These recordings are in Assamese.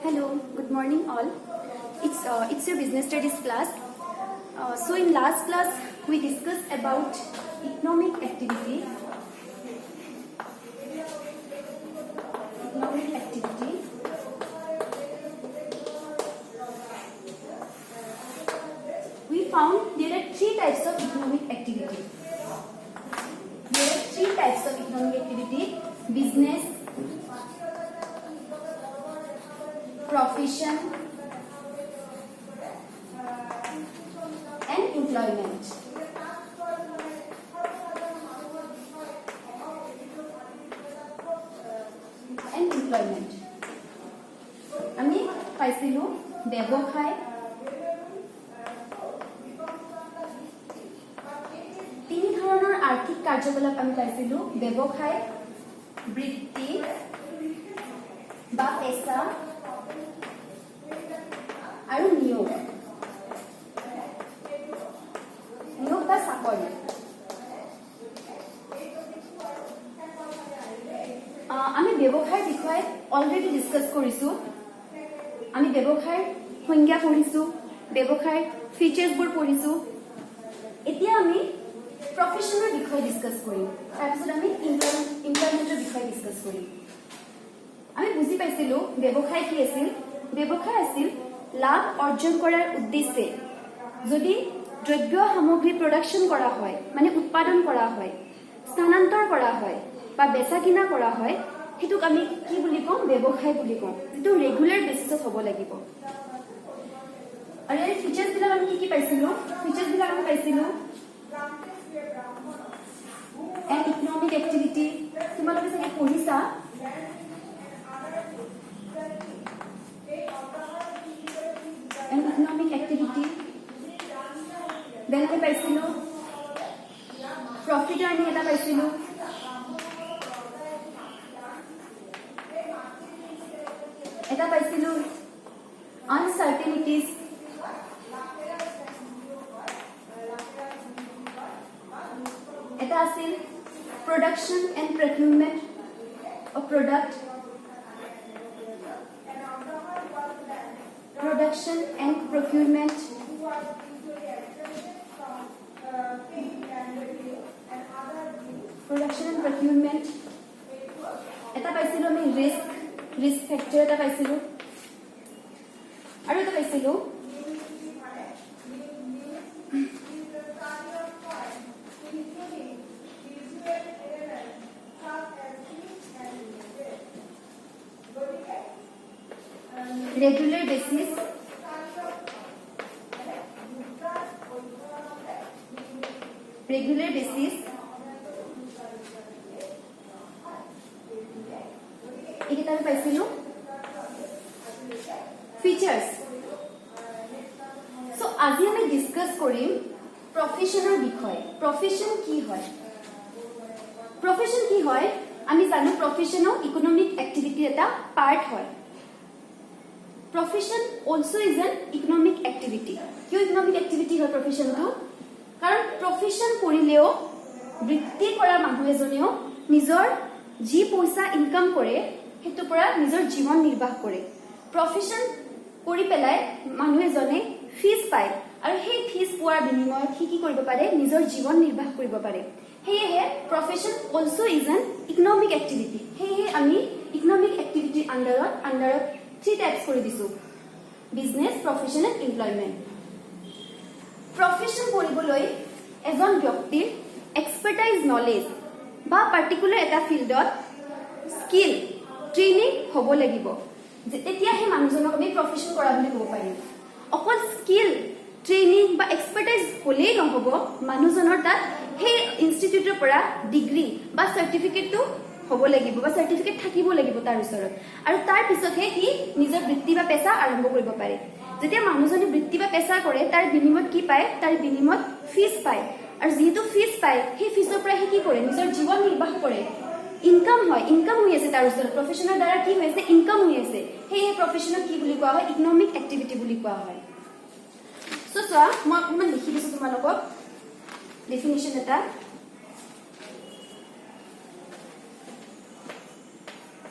Hello, good morning all. It's your business studies class. So in last class we discussed about economic activity. Economic activity. We found there are three types of economic activity. There are three types of economic activity: business, profession, and employment. আমি পাইছিলো ব্যৱসায়, তিনি ধৰণৰ আৰ্থিক কাৰ্যকলাপ আমি পাইছিলো: ব্যৱসায়, বৃত্তি বা পেছা আৰু নিয়োগ বা চাকৰি। আমি ব্যৱসায়ৰ বিষয়ে অলৰেডি ডিসকাস কৰিছো। আমি ব্যৱসায়ৰ সংজ্ঞা পঢ়িছো, ব্যৱসায়ৰ ফিচাৰ্ছবোৰ পঢ়িছো। এতিয়া আমি প্ৰফেশনৰ বিষয়ে ডিসকাস কৰিম, তাৰপিছত আমি এমপ্লয়মেন্টৰ বিষয়ে ডিসকাস কৰিম। আমি বুজি পাইছিলো ব্যৱসায় কি আছিল। ব্যৱসায় আছিল লাভ অৰ্জন কৰাৰ উদ্দেশ্যে যদি দ্ৰব্য সামগ্ৰী প্ৰডাকশন কৰা হয়, মানে উৎপাদন কৰা হয়, স্থানান্তৰ কৰা হয় বা বেচা কিনা কৰা হয়, হেতুক আমি কি বুলি কম? ব্যৱসায় বুলি কম, যেটো ৰেগুলাৰ বেসিছত হ'ব লাগিব। আৰু এই ফিচাৰ্ছ বিলাক আমি কি পাইছিলো? ফিচাৰ্ছ বিলাক আমি পাইছিলো এন ইকনমিক এক্টিভিটি, তোমালোকে চাগে পঢ়িছা। An economic activity. Then আমি পাইছিলো প্রফিট আর্নিং, এটা পাইছিলো। এটা পাইছিলো আনসার্টেনিটিজ। এটা আছিল production and procurement of product. Production and procurement. Production and procurement. এটা পাইছিলো আমি রিস্ক ফ্যাক্টর, এটা পাইছিলো। আৰু এটা পাইছিলো regular basis, এইকেইটা আমি পাইছিলো ফিচাৰ্ছ। সো আজি আমি ডিসকাস কৰিম প্ৰফেশনৰ বিষয়ে। প্ৰফেশন কি হয়? প্ৰফেশন কি হয়? আমি জানো প্ৰফেশনো ইকোনমিক এক্টিভিটি এটা পাৰ্ট হয়। Profession also is an economic activity. কিয় ইকোনমিক এক্টিভিটি হয় প্ৰফেশনটো? কাৰণ প্ৰফেশন কৰিলেও বৃত্তি কৰা মানুহ এজনেও নিজৰ যি পইচা ইনকাম কৰে হেতু পৰা নিজৰ জীৱন নিৰ্বাহ কৰে। প্ৰফেশন কৰি পেলাই মানুহ এজনে ফিজ পায় আৰু সেই ফিজ পোৱাৰ বিনিময়ত কি কৰিব পাৰে? নিজৰ জীৱন নিৰ্বাহ কৰিব পাৰে। হেয়ে profession also is an economic activity. হেয়ে আমি ইকোনমিক এক্টিভিটিৰ আন্ডাৰত থ্ৰী টাইপস কৰি দিছো: business, profession and employment. Profession কৰিবলৈ এজন ব্যক্তিৰ এক্সপাৰ্টাইজ নলেজ বা পাৰ্টিকুলাৰ এটা ফিল্ডত স্কিল ট্ৰেইনিং হ'ব লাগিব, তেতিয়া সেই মানুহজনক আমি প্ৰফেশন কৰা বুলি ক'ব পাৰিম। অকল স্কিল ট্ৰেইনিং বা এক্সপাৰ্টাইজ হ'লেই নহ'ব, মানুহজনৰ তাত সেই ইনষ্টিটিউটৰ পৰা ডিগ্ৰী বা চাৰ্টিফিকেটটো হ'ব লাগিব বা চাৰ্টিফিকেট থাকিব লাগিব তাৰ ওচৰত। আৰু তাৰ পিছতহে সি নিজৰ বৃত্তি বা পেছা আৰম্ভ কৰিব পাৰে। যেতিয়া মানুহজনে বৃত্তি বা পেছা কৰে, তাৰ বিনিময়ত কি পায়? তাৰ বিনিময়ত ফিজ পায়। আৰু যেহেতু ফিজ পায়, সেই ফিজৰ পৰা সি কি কৰে? নিজৰ জীৱন নিৰ্বাহ কৰে। ইনকাম হয়, ইনকাম হৈ আছে তাৰ ওচৰত। প্ৰফেশনৰ দ্বাৰা কি হৈ আছে? ইনকাম হৈ আছে। সেয়ে প্ৰফেশনক কি বুলি কোৱা হয়? ইকোনমিক এক্টিভিটি বুলি কোৱা হয়। সো চোৱা, মই অকণমান লিখি দিছো তোমালোকক ডেফিনিশ্যন এটা।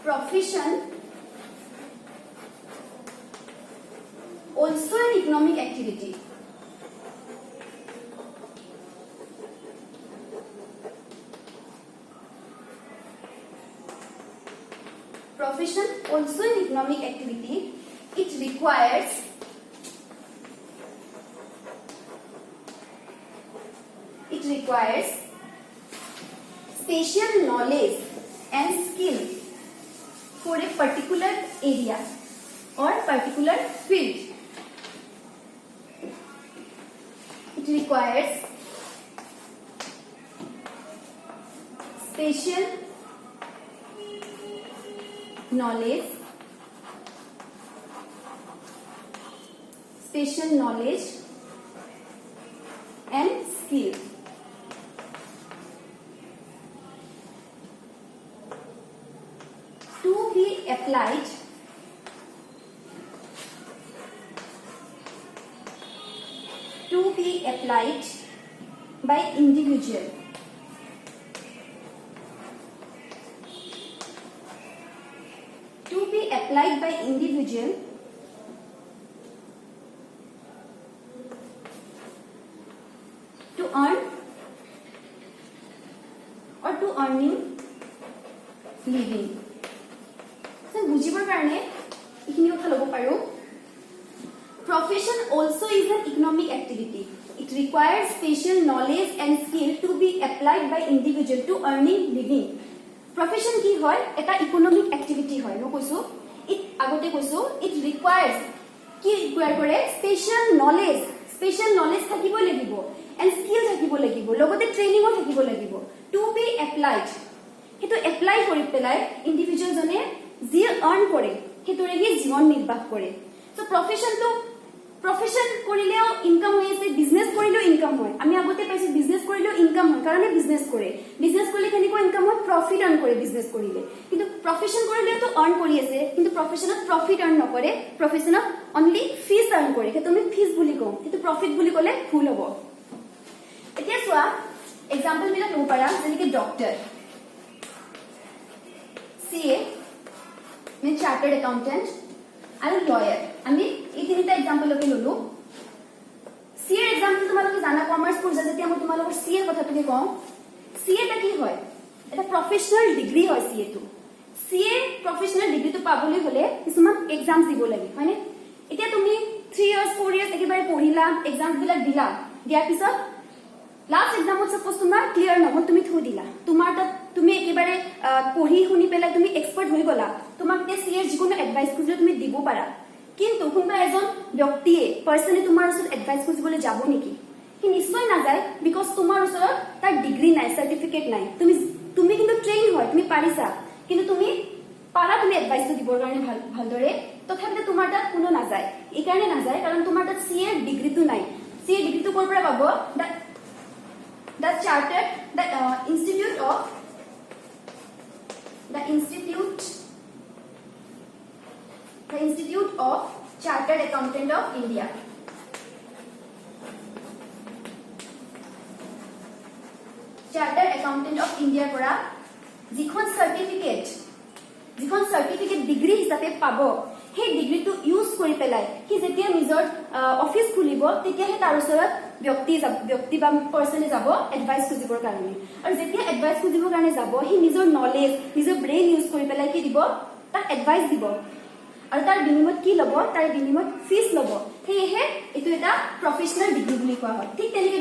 Profession also an economic activity. Profession also an economic activity. It requires special knowledge and skill for a particular area or particular field. It requires special knowledge and skill to be applied by individual to earn or to earning living. So বুজিবৰ কাৰণে এইখিনি কথা ল'ব পাৰো. Profession also is an economic activity. It requires special knowledge and skill to be applied by individual to earning living. Profession কি হয়? এটা economic activity হয়. মই কৈছো আগতে কৈছো it requires কি ৰিকুয়াৰ কৰে স্পেশাল নলেজ থাকিব লাগিব and skill থাকিব লাগিব লগতে ট্ৰেইনিংও থাকিব লাগিব to be applied. হেতু এপ্লাই কৰি পেলাই ইন্ডিভিজুয়াল জনে যি আৰ্ন কৰে হেতুৰে কি জীৱন নিৰ্বাহ কৰে. সো profession কৰিলেও ইনকাম হৈ আছে, বিজনেস কৰিলেও ইনকাম হয়. আমি আগতে পাইছো বিজনেস কৰিলেও ইনকাম হয় কাৰণ বিজনেস কৰিলে কেনেকৈ ইনকাম হয়, প্ৰফিট আৰ্ন কৰে বিজনেস কৰিলে. কিন্তু profession কৰিলেও তো আৰ্ন কৰি আছে, কিন্তু professionত প্ৰফিট আৰ্ন নকৰে, professionত অনলি ফিজ আৰ্ন কৰে. হেতু আমি ফিজ বুলি কওঁ, কিন্তু প্ৰফিট বুলি ক'লে ভুল হ'ব. এতিয়া চোৱা এক্সাম্পল বিলাক ল'ব পাৰা, যেনেকৈ ডক্টৰ, CA মানে চাৰ্টাৰ্ড একাউন্টেন্ট আৰু লয়াৰ. আমি এই তিনিটা এক্সাম্পলকে ললো. CA এৰ এক্সাম্পল তোমালোকে জানা, কমাৰ্স পঢ়া যেতিয়া মই তোমালোকৰ CA কথাটোকে কওঁ. CA টা কি হয়? এটা প্ৰফেশনাল ডিগ্ৰী হয় CA টো. CA প্ৰফেশনাল ডিগ্ৰীটো পাবলৈ হলে কিছুমান এক্সাম দিব লাগে, হয়নে? এতিয়া তুমি 3 ইয়ার্স 4 ইয়ার্স একেবাৰে পঢ়িলা, এক্সাম বিলাক দিলা, দিয়াৰ পিছত লাস্ট এক্সামত সাপোজ তোমাৰ ক্লিয়াৰ নহল, তুমি থৈ দিলা, তোমাৰ তাত তুমি একেবাৰে পঢ়ি শুনি পেলাই তুমি এক্সপার্ট হৈ গলা, তোমাক তে CA যিকোনো এডভাইস খুজিলে তুমি দিব পাৰা. কিন্তু কোনোবা এজন ব্যক্তিয়ে পাৰ্সনে তোমাৰ ওচৰত এডভাইস খুজিবলৈ যাব নেকি? কি নিশ্চয় নাযায়, বিকজ তোমাৰ ওচৰত তাৰ ডিগ্ৰী নাই, সাৰ্টিফিকেট নাই. তুমি কিন্তু ট্ৰেইন হয়, তুমি পাৰিছা, কিন্তু তুমি এডভাইসটো দিবৰ কাৰণে ভালদৰে, তথাপিতো তোমাৰ তাত কোনো নাযায়. এই কাৰণে নাযায় কাৰণ তোমাৰ তাত CA ডিগ্ৰীটো নাই. CA ডিগ্ৰীটো ক'ৰ পৰা পাব? The Institute of Chartered Accountant of India. Chartered Accountant of India পৰা যিখন সাৰ্টিফিকেট ডিগ্ৰী হিচাপে পাব, সেই ডিগ্ৰীটো ইউজ কৰি পেলাই সি যেতিয়া নিজৰ অফিস খুলিব তেতিয়াহে তাৰ ওচৰত ব্যক্তি বা পাৰ্সনে যাব এডভাইস খুজিবৰ কাৰণে. আৰু যেতিয়া এডভাইস খুজিবৰ কাৰণে যাব, সি নিজৰ নলেজ, নিজৰ ব্ৰেইন ইউজ কৰি পেলাই কি দিব? তাক এডভাইস দিব. আৰু তাৰ বিনিময়ত কি ল'ব? তাৰ বিনিময়ত ফিজ ল'ব. সেয়েহে এইটো এটা প্ৰফেশনাল ডিগ্ৰী বুলি কোৱা হয়. ঠিক তেনেকৈ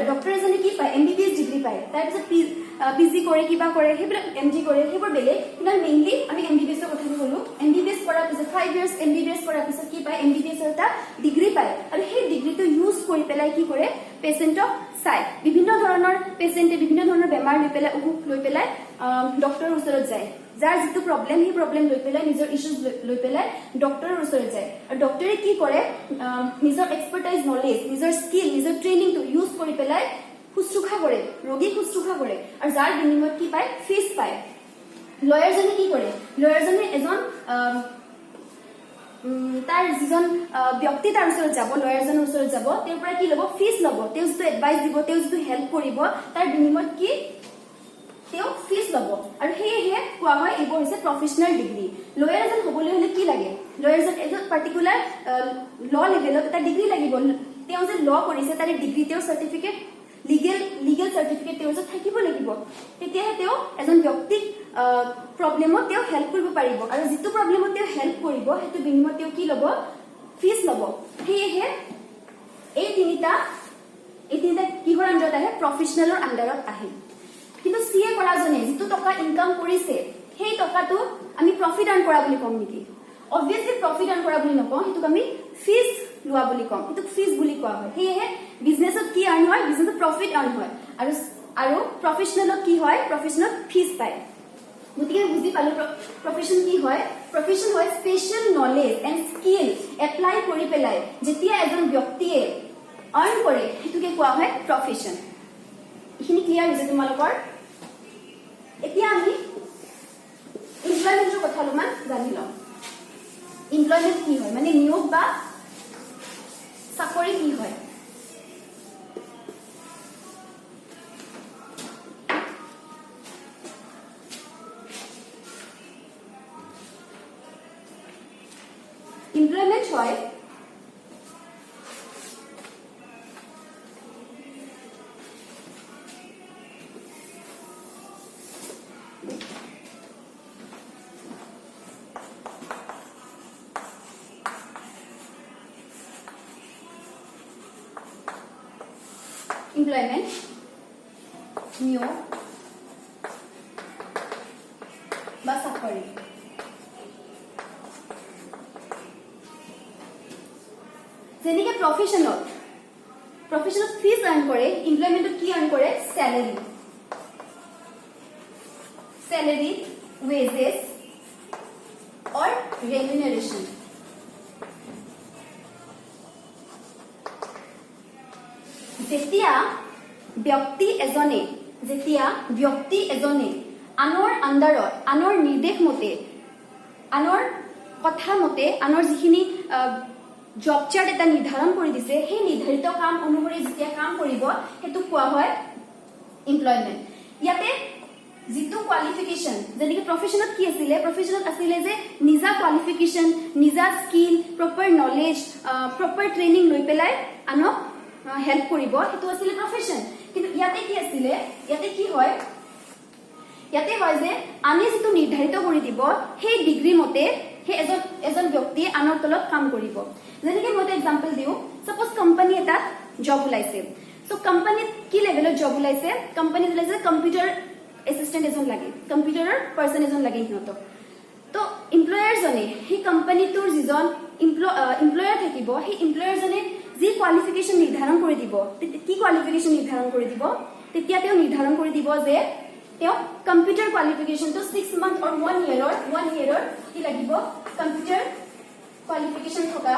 ডক্টৰ এজনে কি পায়? MBBS ডিগ্ৰী পায়, তাৰপিছত PG কৰে, কিবা কৰে, সেইবিলাক MD কৰে, সেইবোৰ বেলেগ. কিন্তু মেইনলি আমি MBBS ৰ কথা ক'লো. MBBS কৰাৰ পিছত 5 ইয়াৰ্স MBBS কৰাৰ পিছত কি পায়? MBBS ৰ এটা ডিগ্ৰী পায়. আৰু সেই ডিগ্ৰীটো ইউজ কৰি পেলাই কি কৰে? পেচেণ্টক চাই, বিভিন্ন ধৰণৰ পেচেণ্টে বিভিন্ন ধৰণৰ বেমাৰ লৈ পেলাই, অসুখ লৈ পেলাই ডক্টৰৰ ওচৰত যায়. যাৰ যিটো প্ৰব্লেম, সেই প্ৰব্লেম লৈ পেলাই, নিজৰ ইস্যুজ লৈ পেলাই ডক্টৰৰ ওচৰত যায়. আৰু ডক্টৰে কি কৰে? নিজৰ এক্সপাৰ্টাইজ নলেজ, নিজৰ স্কিল, নিজৰ ট্ৰেইনিংটো ইউজ কৰি পেলাই শুশ্ৰূষা কৰে, ৰোগীক শুশ্ৰূষা কৰে. আৰু যাৰ বিনিময়ত কি পায়? ফিজ পায়. লয়াৰজনে কি কৰে? লয়াৰজনে এজন তাৰ যিজন ব্যক্তি তাৰ ওচৰত যাব, লয়াৰজনৰ ওচৰত যাব, তেওঁৰ পৰা কি ল'ব? ফিজ ল'ব. তেওঁ যিটো এডভাইস দিব, তেওঁ যিটো হেল্প কৰিব, তাৰ বিনিময়ত কি? তেওঁ ফিজ ল'ব. আৰু সেয়েহে কোৱা হয় এইবোৰ হৈছে প্ৰফেশনাল ডিগ্ৰী. লয়াৰ এজন হ'বলৈ হলে কি লাগে? লয়াৰজন এজন পাৰ্টিকুলাৰ ল লেভেলত এটা ডিগ্ৰী লাগিব তেওঁ যে ল কৰিছে তাৰে ডিগ্ৰী তেওঁ সাৰ্টিফিকেট লিগেল সাৰ্টিফিকেট তেওঁ যে থাকিব লাগিব তেতিয়াহে তেওঁ এজন ব্যক্তিক প্ৰবলেমত তেওঁ হেল্প কৰিব পাৰিব আৰু যিটো প্ৰবলেমত তেওঁ হেল্প কৰিব হেতু বিনিময়ত তেওঁ কি ল'ব ফিজ ল'ব হেহে এই তিনিটা কিহৰ আণ্ডাৰত আহে প্ৰফেশনেলৰ আণ্ডাৰত আহে কিন্তু সিএ কৰাজনে যিটো টকা ইনকাম কৰিছে সেই টকাটো আমি প্ৰফিট আৰ্ন কৰা বুলি কম নেকি obviously profit earn কৰা বুলি নকওঁ হেতুক আমি ফিজ লোৱা বুলি কম হেতুক ফিজ বুলি কোৱা হয় হেহে বিজনেছত কি আৰ্ন হয় বিজনেছত প্ৰফিট আৰ্ন হয় আৰু প্ৰফেশনেলত কি হয় প্ৰফেশনেলত ফিজ পায় গতিকে বুজি পালো প্ৰফেশন কি হয় প্ৰফেশন হয় special knowledge and skill apply কৰি পেলাই যেতিয়া এজন ব্যক্তিয়ে আৰ্ন কৰে হেতুকে কোৱা হয় প্ৰফেশন ইখিনি ক্লিয়াৰ হৈছে তোমালোকৰ এতিয়া আমি এমপ্লয়মেন্টৰ কথা অলপমান জানি লওঁ এমপ্লয়মেন্ট কি হয় মানে নিয়োগ বা চাকৰি কি হয় এমপ্লয়মেন্ট হয় employment নিয়োগ বা চাকৰি যেনেকে প্ৰফেশনত ফিজ আৰ্ন কৰে এমপ্লয়মেন্টত কি আৰ্ন কৰে স্যালাৰি wages or remuneration যেতিয়া ব্যক্তি এজনে আনৰ আণ্ডাৰত আনৰ নিৰ্দেশ মতে আনৰ কথা মতে আনৰ যিখিনি জব চাৰ্ট এটা নিৰ্ধাৰণ কৰি দিছে সেই নিৰ্ধাৰিত কাম অনুসৰি যেতিয়া কাম কৰিব হেতু কোৱা হয় এমপ্লয়মেন্ট ইয়াতে যিটো কোৱালিফিকেশন যেনেকৈ প্ৰফেশনত কি আছিল প্ৰফেশনত আছিল যে নিজা কোৱালিফিকেশন নিজা skill proper knowledge proper training লৈ পেলাই আনক হেল্প কৰিব হেতু আছিল প্ৰফেশন কিন্তু ইয়াতে কি আছিল ইয়াতে কি হয় ইয়াতে হয় যে আনে যেটো নিৰ্ধাৰিত কৰি দিব সেই ডিগ্ৰী মতে হে এজন ব্যক্তি আনৰ তলত কাম কৰিব যেনেকৈ মই এক্সাম্পল দিও সাপোজ কোম্পানী এটা জব ওলাইছে সো কোম্পানীত কি লেভেলত জব ওলাইছে কোম্পানীত ওলাইছে কম্পিউটাৰ এসিস্টেন্ট এজন লাগে কম্পিউটাৰৰ পাৰ্সন এজন লাগে হিহঁতক তো এমপ্লয়াৰ জনে সেই কোম্পানীটোৰ যিজন এমপ্লয়াৰ থাকিব সেই এমপ্লয়াৰ জনে যি কোৱালিফিকেশন নিৰ্ধাৰণ কৰি দিব কি কোৱালিফিকেশন নিৰ্ধাৰণ কৰি দিব তেতিয়া তেওঁ নিৰ্ধাৰণ কৰি দিব যে তেওঁ কম্পিউটাৰ কোৱালিফিকেশনটো 6 মান্থ অৰ 1 ইয়াৰৰ কি লাগিব কম্পিউটাৰ কোৱালিফিকেশন থকা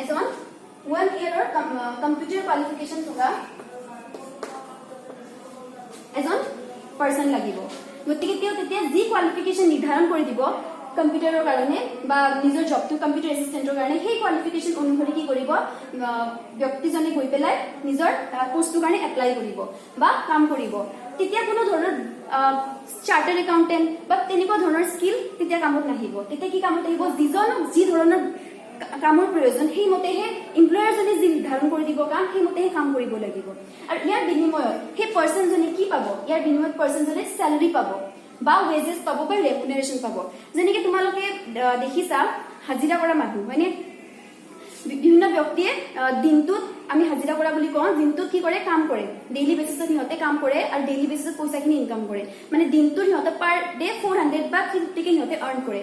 এজন 1 ইয়াৰৰ কম্পিউটাৰ কোৱালিফিকেশন থকা এজন পাৰ্সন লাগিব গতিকে তেওঁ তেতিয়া যি কোৱালিফিকেশন নিৰ্ধাৰণ কৰি দিব কম্পিউটাৰৰ কাৰণে বা নিজৰ জবটো কম্পিউটাৰ এসিস্টেন্টৰ কাৰণে সেই কোৱালিফিকেশন অনুসৰি কি কৰিব ব্যক্তিজনে গৈ পেলাই নিজৰ পোষ্টৰ কাৰণে এপ্লাই কৰিব বা কাম কৰিব তেতিয়া কোনো ধৰণৰ চাৰ্টাৰ্ড একাউন্টেন্ট বা তেনেকুৱা ধৰণৰ স্কিল তেতিয়া কামত নাহিব তেতিয়া কি কামত আহিব যি ধৰণৰ কামৰ প্ৰয়োজন সেই মতেহে এমপ্লয়াৰজনে যি নিৰ্ধাৰণ কৰি দিব কাম সেই মতেহে কাম কৰিব লাগিব আৰু ইয়াৰ বিনিময়ত সেই পাৰ্সনজনে কি পাব ইয়াৰ বিনিময়ত পাৰ্সনজনে স্যালাৰি পাব বা ওয়েজেস পাব বা ৰেমুনাৰেশন পাব যেনেকৈ তোমালোকে দেখিছা হাজিৰা কৰা মানুহ মানে বিভিন্ন ব্যক্তিয়ে দিনটোত আমি হাজিৰা কৰা বুলি কওঁ দিনটোত কি কৰে কাম কৰে ডেইলি বেসিছত সিহঁতে কাম কৰে আৰু ডেইলি বেসিছত পইচাখিনি ইনকাম কৰে মানে দিনটোত সিহঁতে পাৰ ডে 400 বা 350 কে সিহঁতে আৰ্ন কৰে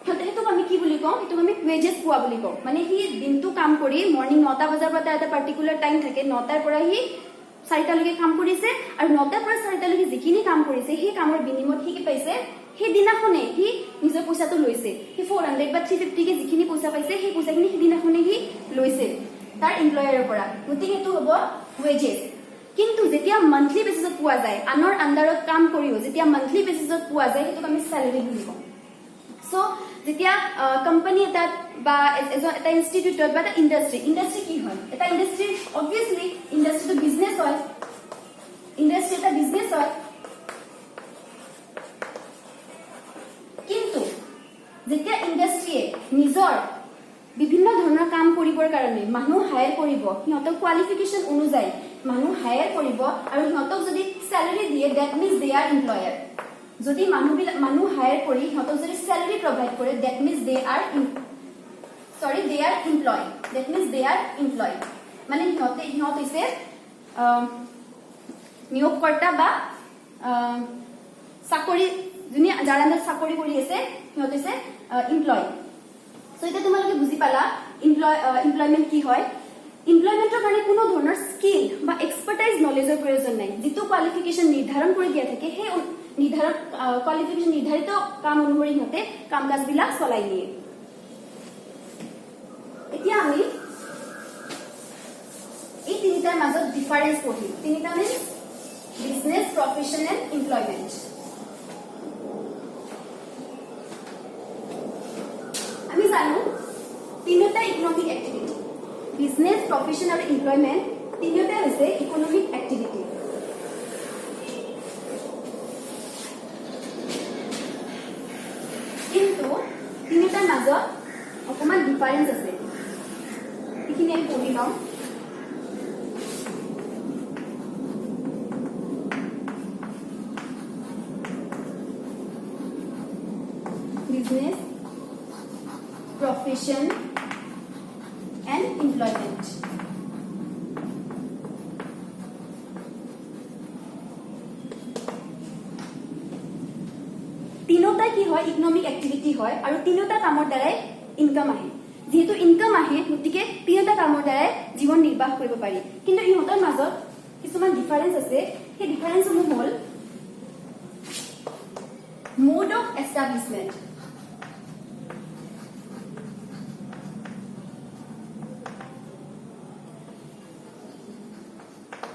হেতুক আমি কি বুলি কওঁ হেতুক আমি ওয়েজেস পোৱা বুলি কওঁ মানে হি দিনটো কাম কৰি মৰ্নিং 9টা বজাৰ পৰা এটা পাৰ্টিকুলাৰ টাইম থাকে 9টাৰ পৰা হি 4টা লৈকে কাম কৰিছে আৰু 9টাৰ পৰা 4টা লৈকে যিখিনি কাম কৰিছে সেই কামৰ বিনিময়ত কি পাইছে সেই দিনাখনে হি নিজৰ পইচাটো লৈছে হি 400 বা 350 কে যিখিনি পইচা পাইছে সেই পইচাখিনি সেই দিনাখনে হি লৈছে তাৰ এমপ্লয়াৰৰ পৰা গতিকে এটো হ'ব ওয়েজেস কিন্তু যেতিয়া মান্থলি বেসিছত পোৱা যায় আনৰ আণ্ডাৰত কাম কৰিও যেতিয়া মান্থলি বেসিছত পোৱা যায় হেতুক আমি স্যালাৰি বুলি কওঁ সো যেতিয়া কোম্পানী এটা বা এটা ইনষ্টিটিউটত বা এটা ইন্ডাষ্ট্ৰি কি হয় এটা ইন্ডাষ্ট্ৰি অবভিয়াসলি ইন্ডাষ্ট্ৰিটো বিজনেস হয় ইন্ডাষ্ট্ৰি এটা বিজনেছ হয় কিন্তু যেতিয়া ইন্ডাষ্ট্ৰিয়ে নিজৰ বিভিন্ন ধৰণৰ কাম কৰিবৰ কাৰণে মানুহ হায়াৰ কৰিব সিহঁতৰ কোৱালিফিকেশ্যন অনুযায়ী মানুহ হায়াৰ কৰিব আৰু সিহঁতক যদি চেলাৰি দিয়ে that means they are employer যদি মানুহ হায়াৰ কৰি সিহঁতক যদি চেলাৰি প্ৰভাইড কৰে that means they are employ that means they are employ মানে সিহঁত হৈছে নিয়োগকৰ্তা বা চাকৰি যোনে যাৰ আণ্ডাৰত চাকৰি কৰি আছে সিহঁত হৈছে এমপ্লয় সো এতিয়া তোমালোকে বুজি পালা এমপ্লয়মেন্ট কি হয় এমপ্লয়মেন্টৰ কাৰণে কোনো ধৰণৰ স্কিল বা এক্সপাৰ্টাইজ নলেজৰ প্ৰয়োজন নাই যিটো কোৱালিফিকেশ্যন নিৰ্ধাৰণ কৰি দিয়া থাকে সেই কোৱালিফিকেশ্যন নিৰ্ধাৰিত কাম অনুসৰি সিহঁতে কাম কাজবিলাক চলাই নিয়ে এতিয়া আমি এই তিনিটাৰ মাজত ডিফাৰেন্স পঢ়িম তিনিটা মানে বিজনেছ প্ৰফেশ্যন এণ্ড এমপ্লয়মেন্ট আমি জানো তিনিটা ইকনমিক এক্টিভিটি বিজনেছ প্ৰফেশ্যন আৰু এমপ্লয়মেন্ট তিনিটা হৈছে ইকনমিক এক্টিভিটি কিন্তু তিনিটাৰ মাজত অকমান ডিফাৰেন্স আছে এইখিনি আমি পঢ়ি লওঁ business, profession and employment. তিনিটা কি হয় ইকনমিক এক্টিভিটি হয় আৰু তিনিটা কামৰ দ্বাৰাই ইনকাম আহে যেহেতু ইনকাম আহে গতিকে তিনিটা কামৰ দ্বাৰাই জীৱন নিৰ্বাহ কৰিব পাৰি কিন্তু ইহঁতৰ মাজত কিছুমান ডিফাৰেন্স আছে সেই ডিফাৰেন্সসমূহ হ'ল মোড অফ এষ্টাব্লিছমেণ্ট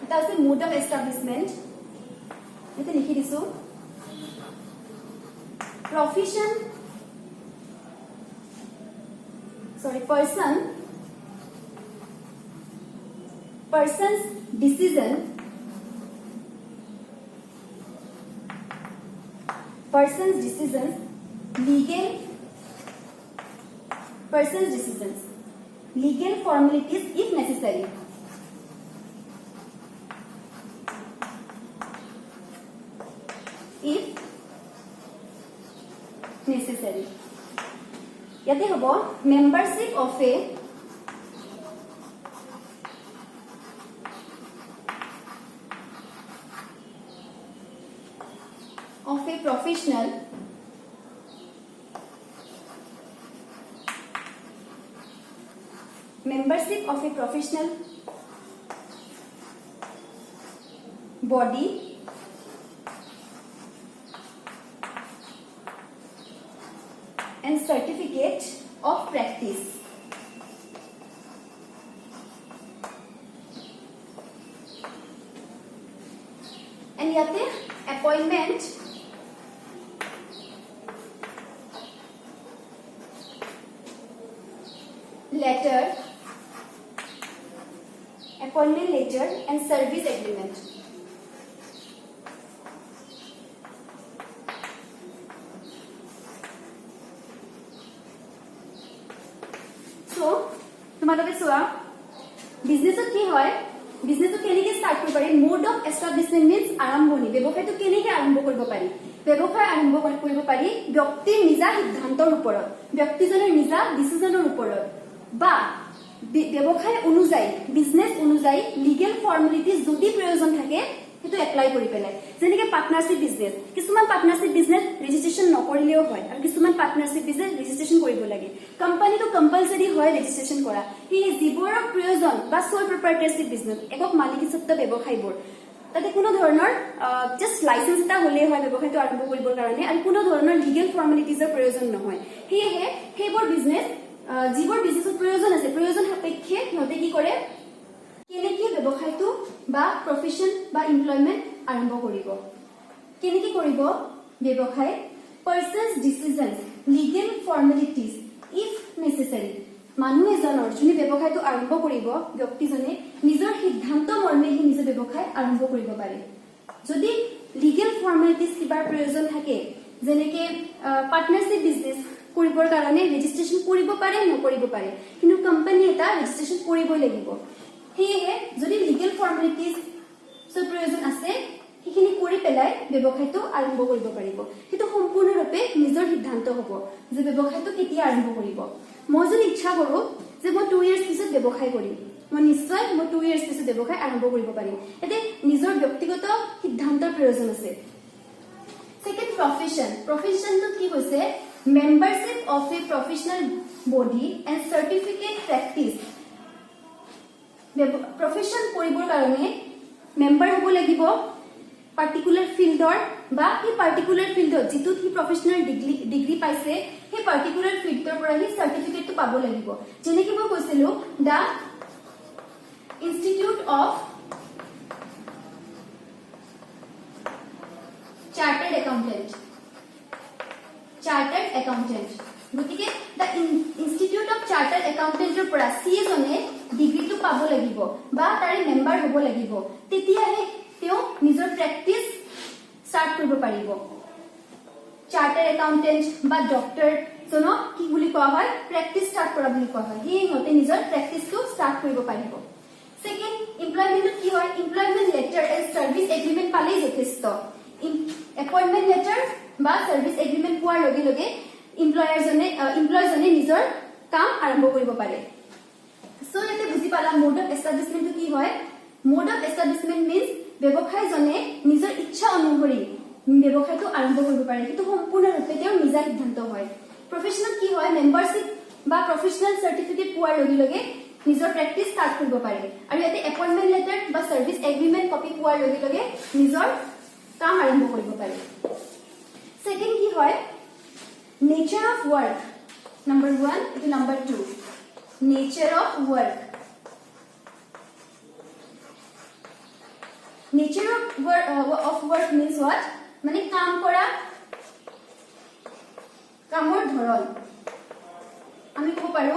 এটা আছে মোড অফ এষ্টাব্লিছমেণ্ট এটা লিখি দিছো person's decision legal formalities if necessary ইয়াতে হ'ব membership of a professional body and certificate of practice and yate appointment letter and service agreement তোমালোকে চোৱা বিজনেছত কি হয় বিজনেসটো কেনেকৈ স্টাৰ্ট কৰিব পাৰি মোড অফ এষ্টাব্লিছমেণ্ট মিন্স আৰম্ভণি ব্যৱসায়টো কেনেকৈ আৰম্ভ কৰিব পাৰি ব্যৱসায় আৰম্ভ কৰিব পাৰি ব্যক্তিৰ নিজা সিদ্ধান্তৰ ওপৰত ব্যক্তিজনৰ নিজা ডিসিশনৰ ওপৰত বা ব্যৱসায় অনুযায়ী বিজনেস অনুযায়ী লিগেল ফৰ্মেলিটিজ যদি প্ৰয়োজন থাকে সেইটো এপ্লাই কৰি পেলাই যেনেকৈ পাৰ্টনাৰশ্বিপ বিজনেস কিছুমান পাৰ্টনাৰশ্বিপ বিজনেস ৰেজিষ্ট্ৰেচন নকৰিলেও হয় আৰু কিছুমান পাৰ্টনাৰশ্বিপ বিজনেস ৰেজিষ্ট্ৰেচন কৰিব লাগে কোম্পানীটো কম্পালসৰি হয় ৰেজিষ্ট্ৰেচন কৰা এই যিবোৰৰ প্ৰয়োজন বা সোল প্ৰপাৰ্টাৰশ্বিপ বিজনেস একক মালিকীস্বত্ব ব্যৱসায়বোৰ তাতে কোনো ধৰণৰ জাস্ট লাইসেন্স এটা হলেই হয় ব্যৱসায়টো আৰম্ভ কৰিবৰ কাৰণে আৰু কোনো ধৰণৰ লিগেল ফৰ্মেলিটিজৰ প্ৰয়োজন নহয় সেয়েহে সেইবোৰ বিজনেস যিবোৰ বিজনেসৰ প্ৰয়োজন আছে প্ৰয়োজন সাপেক্ষে সিহঁতে কি কৰে কেনেকৈ ব্যৱসায়টো বা প্ৰফেশ্যন বা এমপ্লয়মেন্ট আৰম্ভ কৰিব কেনেকৈ কৰিব ব্যৱসায় পাৰ্সনছ ডিসিশনছ লিগেল ফৰ্মেলিটিজ ইফ নেসেসাৰী মানুহ এজনৰ যোনে ব্যৱসায়টো আৰম্ভ কৰিব ব্যক্তিজনে নিজৰ সিদ্ধান্ত মৰ্মে নিজৰ ব্যৱসায় আৰম্ভ কৰিব পাৰে যদি লিগেল ফৰ্মেলিটিজ কিবাৰ প্ৰয়োজন থাকে যেনেকে পাৰ্টনাৰশ্বিপ বিজনেছ কৰিবৰ কাৰণে ৰেজিষ্ট্ৰেচন কৰিব পাৰে নকৰিব পাৰে কিন্তু কোম্পানী এটা ৰেজিষ্ট্ৰেচন কৰিবই লাগিব সেয়ে যদি লিগেল ফৰ্মেলিটিজ প্ৰয়োজন আছে সেইখিনি কৰি পেলাই ব্যৱসায়টো আৰম্ভ কৰিব পাৰিব সেইটো সম্পূৰ্ণৰূপে নিজৰ সিদ্ধান্ত হ'ব যে ব্যৱসায়টো কেতিয়া আৰম্ভ কৰিব মই যদি ইচ্ছা কৰো যে মই 2 ইয়াৰ্স পিছত ব্যৱসায় কৰিম মই নিশ্চয় মই 2 ইয়াৰ্স পিছত ব্যৱসায় আৰম্ভ কৰিব পাৰিম এতে নিজৰ ব্যক্তিগত সিদ্ধান্তৰ প্ৰয়োজন আছে সেকেন্ড প্ৰফেশনটো কি হৈছে membership of A professional body and certificate practice profession কৰিবৰ কাৰণে মেম্বাৰ হ'ব লাগিব পাৰ্টিকুলাৰ ফিল্ডৰ বা এই পাৰ্টিকুলাৰ ফিল্ডত যেটো কি প্ৰফেশনাল ডিগ্ৰী পাইছে সেই পাৰ্টিকুলাৰ ফিল্ডৰ পৰা হি সাৰ্টিফিকেটটো পাব লাগিব যেনেকৈ মই কৈছিলো দা ইনষ্টিটিউট অফ চাৰ্টাৰ্ড একাউন্টেন্ট গতিকে দা ইনষ্টিটিউট অফ চাৰ্টাৰ্ড একাউন্টেন্টৰ পৰা সিএ জনে ডিগ্ৰীটো পাব লাগিব বা তাৰে মেম্বাৰ হ'ব লাগিব তেতিয়াহে তেওঁ নিজৰ প্ৰেক্টিস স্টাৰ্ট কৰিব পাৰিব চাৰ্টাৰ্ড একাউন্টেন্ট বা ডক্টৰ জনক কি বুলি কোৱা হয় প্ৰেক্টিস স্টাৰ্ট কৰা বুলি কোৱা হয় হি হতে নিজৰ প্ৰেক্টিসটো স্টাৰ্ট কৰিব পাৰিব সেকেন্ড এমপ্লয়মেন্ট কি হয় employment letter and service agreement পালেই যথেষ্ট এপইন্টমেন্ট লেটাৰ বা সাৰ্ভিস এগ্ৰিমেন্ট পোৱাৰ লগে লগে এমপ্লয়জনে নিজৰ কাম আৰম্ভ কৰিব পাৰে সো ইয়াতে বুজি পালা মোড অফ এস্টাব্লিশমেন্টটো কি হয় মোড অফ এস্টাব্লিশমেন্ট মিন্স ব্যৱসায়জনে নিজৰ ইচ্ছা অনুসৰি ব্যৱসায়টো আৰম্ভ কৰিব পাৰে কিন্তু সম্পূৰ্ণৰূপে তেওঁৰ নিজা সিদ্ধান্ত হয় প্ৰফেশনাল কি হয় মেম্বাৰশিপ বা প্ৰফেশনাল সাৰ্টিফিকেট পোৱাৰ লগে লগে নিজৰ প্ৰেক্টিস স্টাৰ্ট কৰিব পাৰে আৰু ইয়াতে এপইন্টমেন্ট লেটাৰ বা সাৰ্ভিস এগ্ৰিমেন্ট কপি পোৱাৰ লগে লগে নিজৰ কাম আৰম্ভ কৰিব পাৰে সেকেন্ড কি হয় নেচাৰ অফ ওয়াৰ্ক নাম্বাৰ 1 এটো number 2 nature of work Nature of work means what? মানে কাম কৰা কামৰ ধৰণ আমি ক'ব পাৰো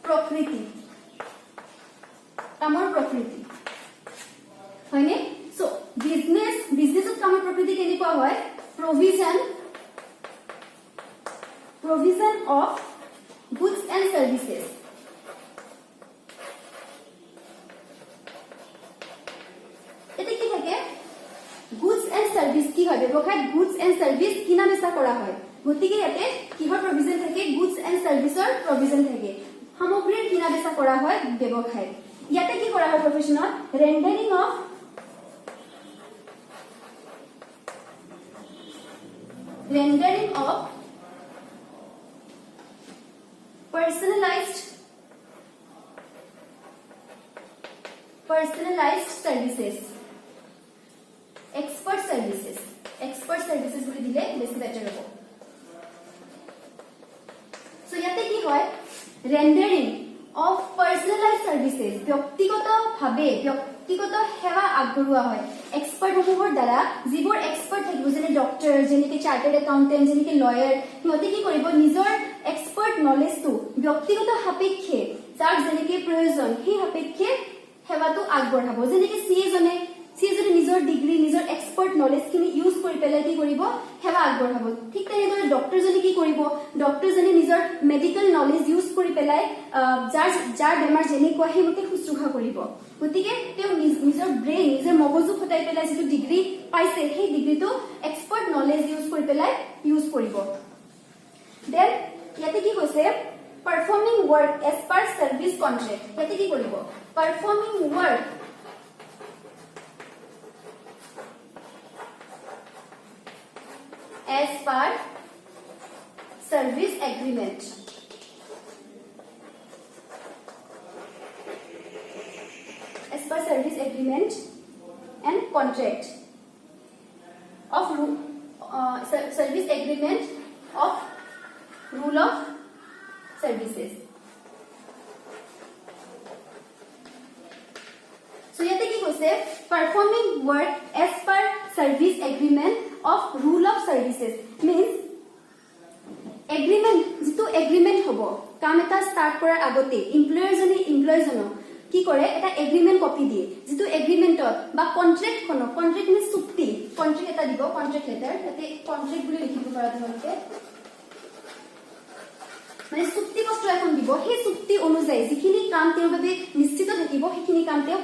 প্ৰকৃতি কামৰ প্ৰকৃতি হয়নে সো বিজনেছত কামৰ প্ৰকৃতি কেনেকুৱা হয় provision of goods and services goods and service কি হয় ব্যৱসায়ত গুডস এন্ড সাৰ্ভিস কিনা বেচা কৰা হয় গতিকে ইয়াতে কিহৰ প্ৰভিজন থাকে গুডস এন্ড সাৰ্ভিসৰ প্ৰভিজন থাকে সামগ্ৰীৰ কিনা বেচা কৰা হয় ব্যৱসায়ত ইয়াতে কি কৰা হয় প্ৰফেশনত ৰেন্ডাৰিং of personalized services expert services বুলি দিলে বেছি বেটাৰ হ'ব সো ইয়াতে কি হয় ৰেন্ডাৰিং অফ পাৰ্সোনালাইজড সাৰ্ভিসেস ব্যক্তিগত সেৱা আগবঢ়োৱা হয় এক্সপাৰ্ট সমূহৰ দ্বাৰা যিবোৰ এক্সপাৰ্ট থাকিব যেনে ডক্টৰ যেনেকে চাৰ্টাৰ্ড একাউন্টেন্ট যেনেকে লয়াৰ সিহঁতে কি কৰিব নিজৰ এক্সপাৰ্ট নলেজটো ব্যক্তিগত সাপেক্ষে যাৰ যেনেকে প্ৰয়োজন সেই সাপেক্ষে সেৱাটো আগবঢ়াব যেনেকে সিএ জনে নিজৰ ডিগ্ৰী নিজৰ এক্সপাৰ্ট নলেজ খিনি ইউজ কৰি পেলাই কি কৰিব সেৱা আগবঢ়াব ঠিক তেনেদৰে ডক্টৰ জনে কি কৰিব ডক্টৰ জনে নিজৰ মেডিকেল নলেজ ইউজ কৰি পেলাই যাৰ বেমাৰ যেনেকুৱা সেইমতে শুশ্ৰূষা কৰিব গতিকে তেওঁ নিজৰ ব্ৰেইন নিজৰ মগজু খটাই পেলাই যিটো ডিগ্ৰী পাইছে সেই ডিগ্ৰীটো এক্সপাৰ্ট নলেজ ইউজ কৰি পেলাই ইউজ কৰিব দেন ইয়াতে কি কৈছে performing work as per service contract ইয়াতে কি কৰিব performing work as per service agreement and contract of service agreement of rule of services so yate ki hoise performing work as per service agreement of rule of services means agreement যেটো agreement হবো কাম এটা স্টার্ট কৰাৰ আগতে এমপ্লয়াৰ জনক কি কৰে এটা এগ্ৰিমেন্ট কপি দিয়ে যেটো এগ্ৰিমেন্টত বা কন্ট্ৰাক্ট মিন্স চুক্তি কন্ট্ৰেক্ট এটা দিব, কন্ট্ৰেক্ট লেটাৰ, তাতে কন্ট্ৰেক্ট বুলি লিখিব পাৰা তোমালোকে, মানে চুক্তি পত্ৰ এখন দিব, সেই চুক্তি অনুযায়ী যিখিনি কাম তেওঁৰ বাবে নিশ্চিত থাকিব সেইখিনি কাম তেওঁ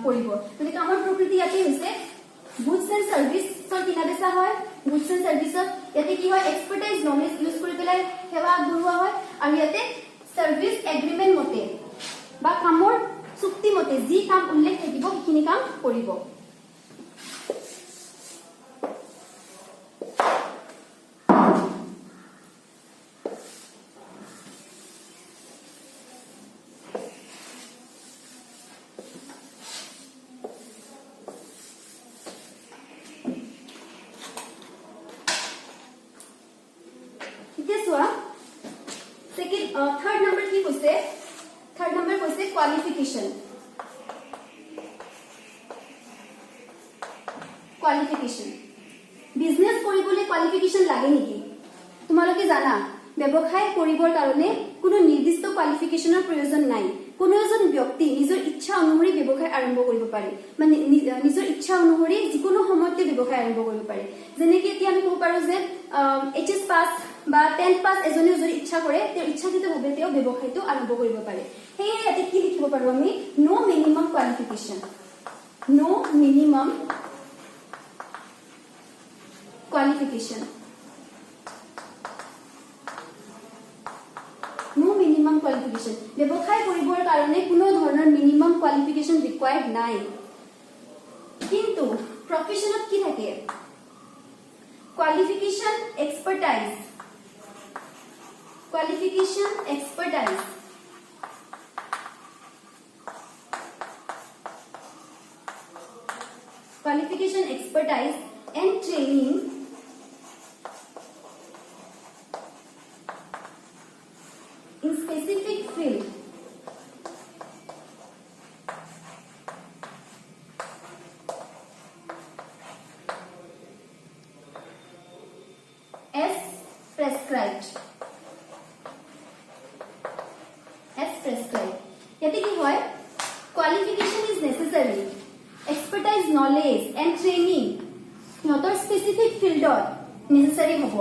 কৰিব। মানে কামৰ প্ৰকৃতি ইয়াতে হৈছে গুডছ এণ্ড চাৰ্ভিছৰ কিনা বেচা হয়, গুডছ এণ্ড চাৰ্ভিছত ইয়াতে কি হয় এক্সপাৰ্টাইজ নলেজ ইউজ কৰি পেলাই সেৱা আগবঢ়োৱা হয়, আৰু ইয়াতে চাৰ্ভিছ এগ্ৰিমেণ্ট মতে বা কামৰ চুক্তি মতে যি কাম উল্লেখ থাকিব সেইখিনি কাম কৰিব। থাৰ্ড নম্বৰ কি কৈছে, থাৰ্ড নম্বৰ কৈছে কোৱালিফিকেশ্যন। কোৱালিফিকেশ্যন, বিজনেছ কৰিবলৈ কোৱালিফিকেশ্যন লাগে নেকি? তোমালোকে জানা ব্যৱসায় কৰিবৰ কাৰণে কোনো নিৰ্দিষ্ট কোৱালিফিকেশ্যনৰ প্ৰয়োজন নাই। কোনো এজন ব্যক্তি নিজৰ ইচ্ছা অনুসৰি ব্যৱসায় আৰম্ভ কৰিব পাৰে, মানে নিজৰ ইচ্ছা অনুসৰি যিকোনো সময়তে ব্যৱসায় আৰম্ভ কৰিব পাৰে। যেনেকে এতিয়া আমি ক'ব পাৰো যে HS পাছ বা 10th পাছ এজনেও যদি ইচ্ছা কৰে তেওঁ ইচ্ছাকৃতভাৱে তেওঁ ব্যৱসায়টো আৰম্ভ কৰিব পাৰে। সেয়ে ইয়াতে কি লিখিব পাৰো আমি, নো মিনিমাম কোৱালিফিকেশ্যন, নো মিনিমাম কোৱালিফিকেশ্যন, নো মিনিমাম কোৱালিফিকেশ্যন। ব্যৱসায় কৰিবৰ কাৰণে কোনো ধৰণৰ মিনিমাম কোৱালিফিকেশ্যন ৰিকুৱাৰ্ড নাই। কিন্তু প্ৰফেশ্যনত কি থাকে, qualification expertise, qualification expertise, qualification expertise and training in specific field as prescribed, ইয়াতে কি হয় qualification is necessary, expertise knowledge and training সিহঁতৰ স্পেচিফিক ফিল্ডত নেচেচাৰী হ'ব।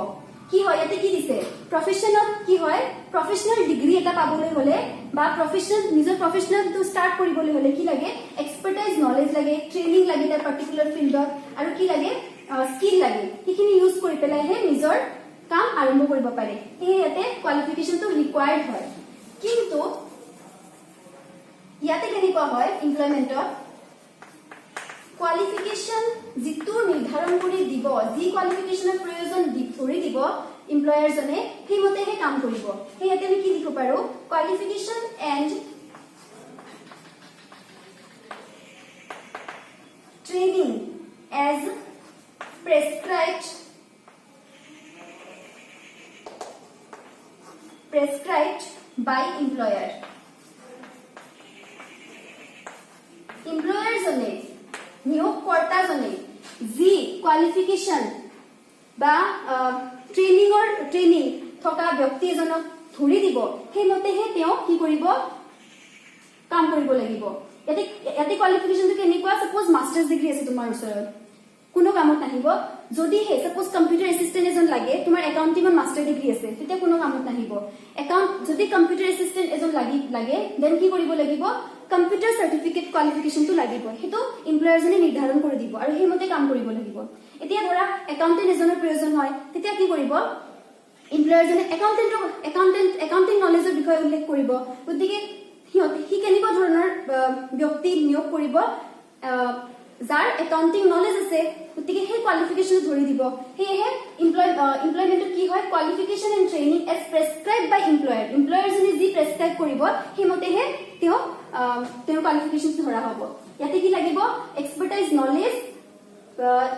কি হয় ইয়াতে কি দিছে, প্ৰফেশ্যনত কি হয় প্ৰফেশ্যনেল ডিগ্ৰী এটা পাবলৈ হ'লে বা নিজৰ প্ৰফেশ্যনটো ষ্টাৰ্ট কৰিবলৈ হ'লে কি লাগে, এক্সপাৰ্টাইজ নলেজ লাগে, ট্ৰেইনিং লাগে তাৰ পাৰ্টিকুলাৰ ফিল্ডত, আৰু কি লাগে স্কিল লাগে। সেইখিনি ইউজ কৰি পেলাইহে নিজৰ কাম আৰম্ভ কৰিব পাৰে। সেয়ে ইয়াতে কোৱালিফিকেশ্যনটো ৰিকুৱাৰ্ড হয়। কিন্তু ইয়াতে কেনেকুৱা হয় এমপ্লয়মেণ্টত, কোৱালিফিকেশ্যন যিটো নিৰ্ধাৰণ কৰি দিব, যি কোৱালিফিকেশ্যনৰ প্ৰয়োজন ধৰি দিব এমপ্লয়াৰজনে সেইমতেহে কাম কৰিব। সেই ইয়াতে আমি কি লিখিব পাৰো, qualification and training as prescribed by employer। এমপ্লয়াৰজনে নিয়োগকৰ্তাজনে যি কোৱালিফিকেশ্যন বা ট্ৰেইনিং থকা ব্যক্তি এজনক ধৰি দিব সেইমতেহে তেওঁ কি কৰিব কাম কৰিব লাগিব। ইয়াতে কোৱালিফিকেশ্যনটো কেনেকুৱা, সাপোজ মাষ্টাৰ্ছ ডিগ্ৰী আছে তোমাৰ ওচৰত, কোনো কামত নাহিব। যদিহে সাপোজ কম্পিউটাৰ এছিষ্টেণ্ট এজন লাগে, তোমাৰ একাউণ্টিঙত মাষ্টাৰ ডিগ্ৰী আছে, তেতিয়া কোনো কামত নাহিব। যদি কম্পিউটাৰ এছিষ্টেণ্ট এজন লাগে দেন কি কৰিব লাগিব, কম্পিউটাৰ চাৰ্টিফিকেট কোৱালিফিকেশ্যনটো লাগিব, সেইটো এমপ্লয়াৰজনে নিৰ্ধাৰণ কৰি দিব আৰু সেইমতে কাম কৰিব লাগিব। এতিয়া ধৰা একাউণ্টেণ্ট এজনৰ প্ৰয়োজন হয়, তেতিয়া কি কৰিব এমপ্লয়াৰজনে একাউণ্টিং নলেজৰ বিষয়ে উল্লেখ কৰিব। গতিকে সি কেনেকুৱা ধৰণৰ ব্যক্তি নিয়োগ কৰিব, যাৰ একাউণ্টিং নলেজ আছে, গতিকে সেই কোৱালিফিকেশ্যন ধৰি দিব। সেয়েহে এমপ্লয়মেণ্টত কি হয়, qualification and training as prescribe by employer, এমপ্লয়াৰজনে যি প্ৰেছক্ৰাইব কৰিব সেইমতেহে তেওঁ কোৱালিফিকেশ্যন ধৰা হ'ব। ইয়াতে কি লাগিব, এক্সপাৰ্টাইজ নলেজ,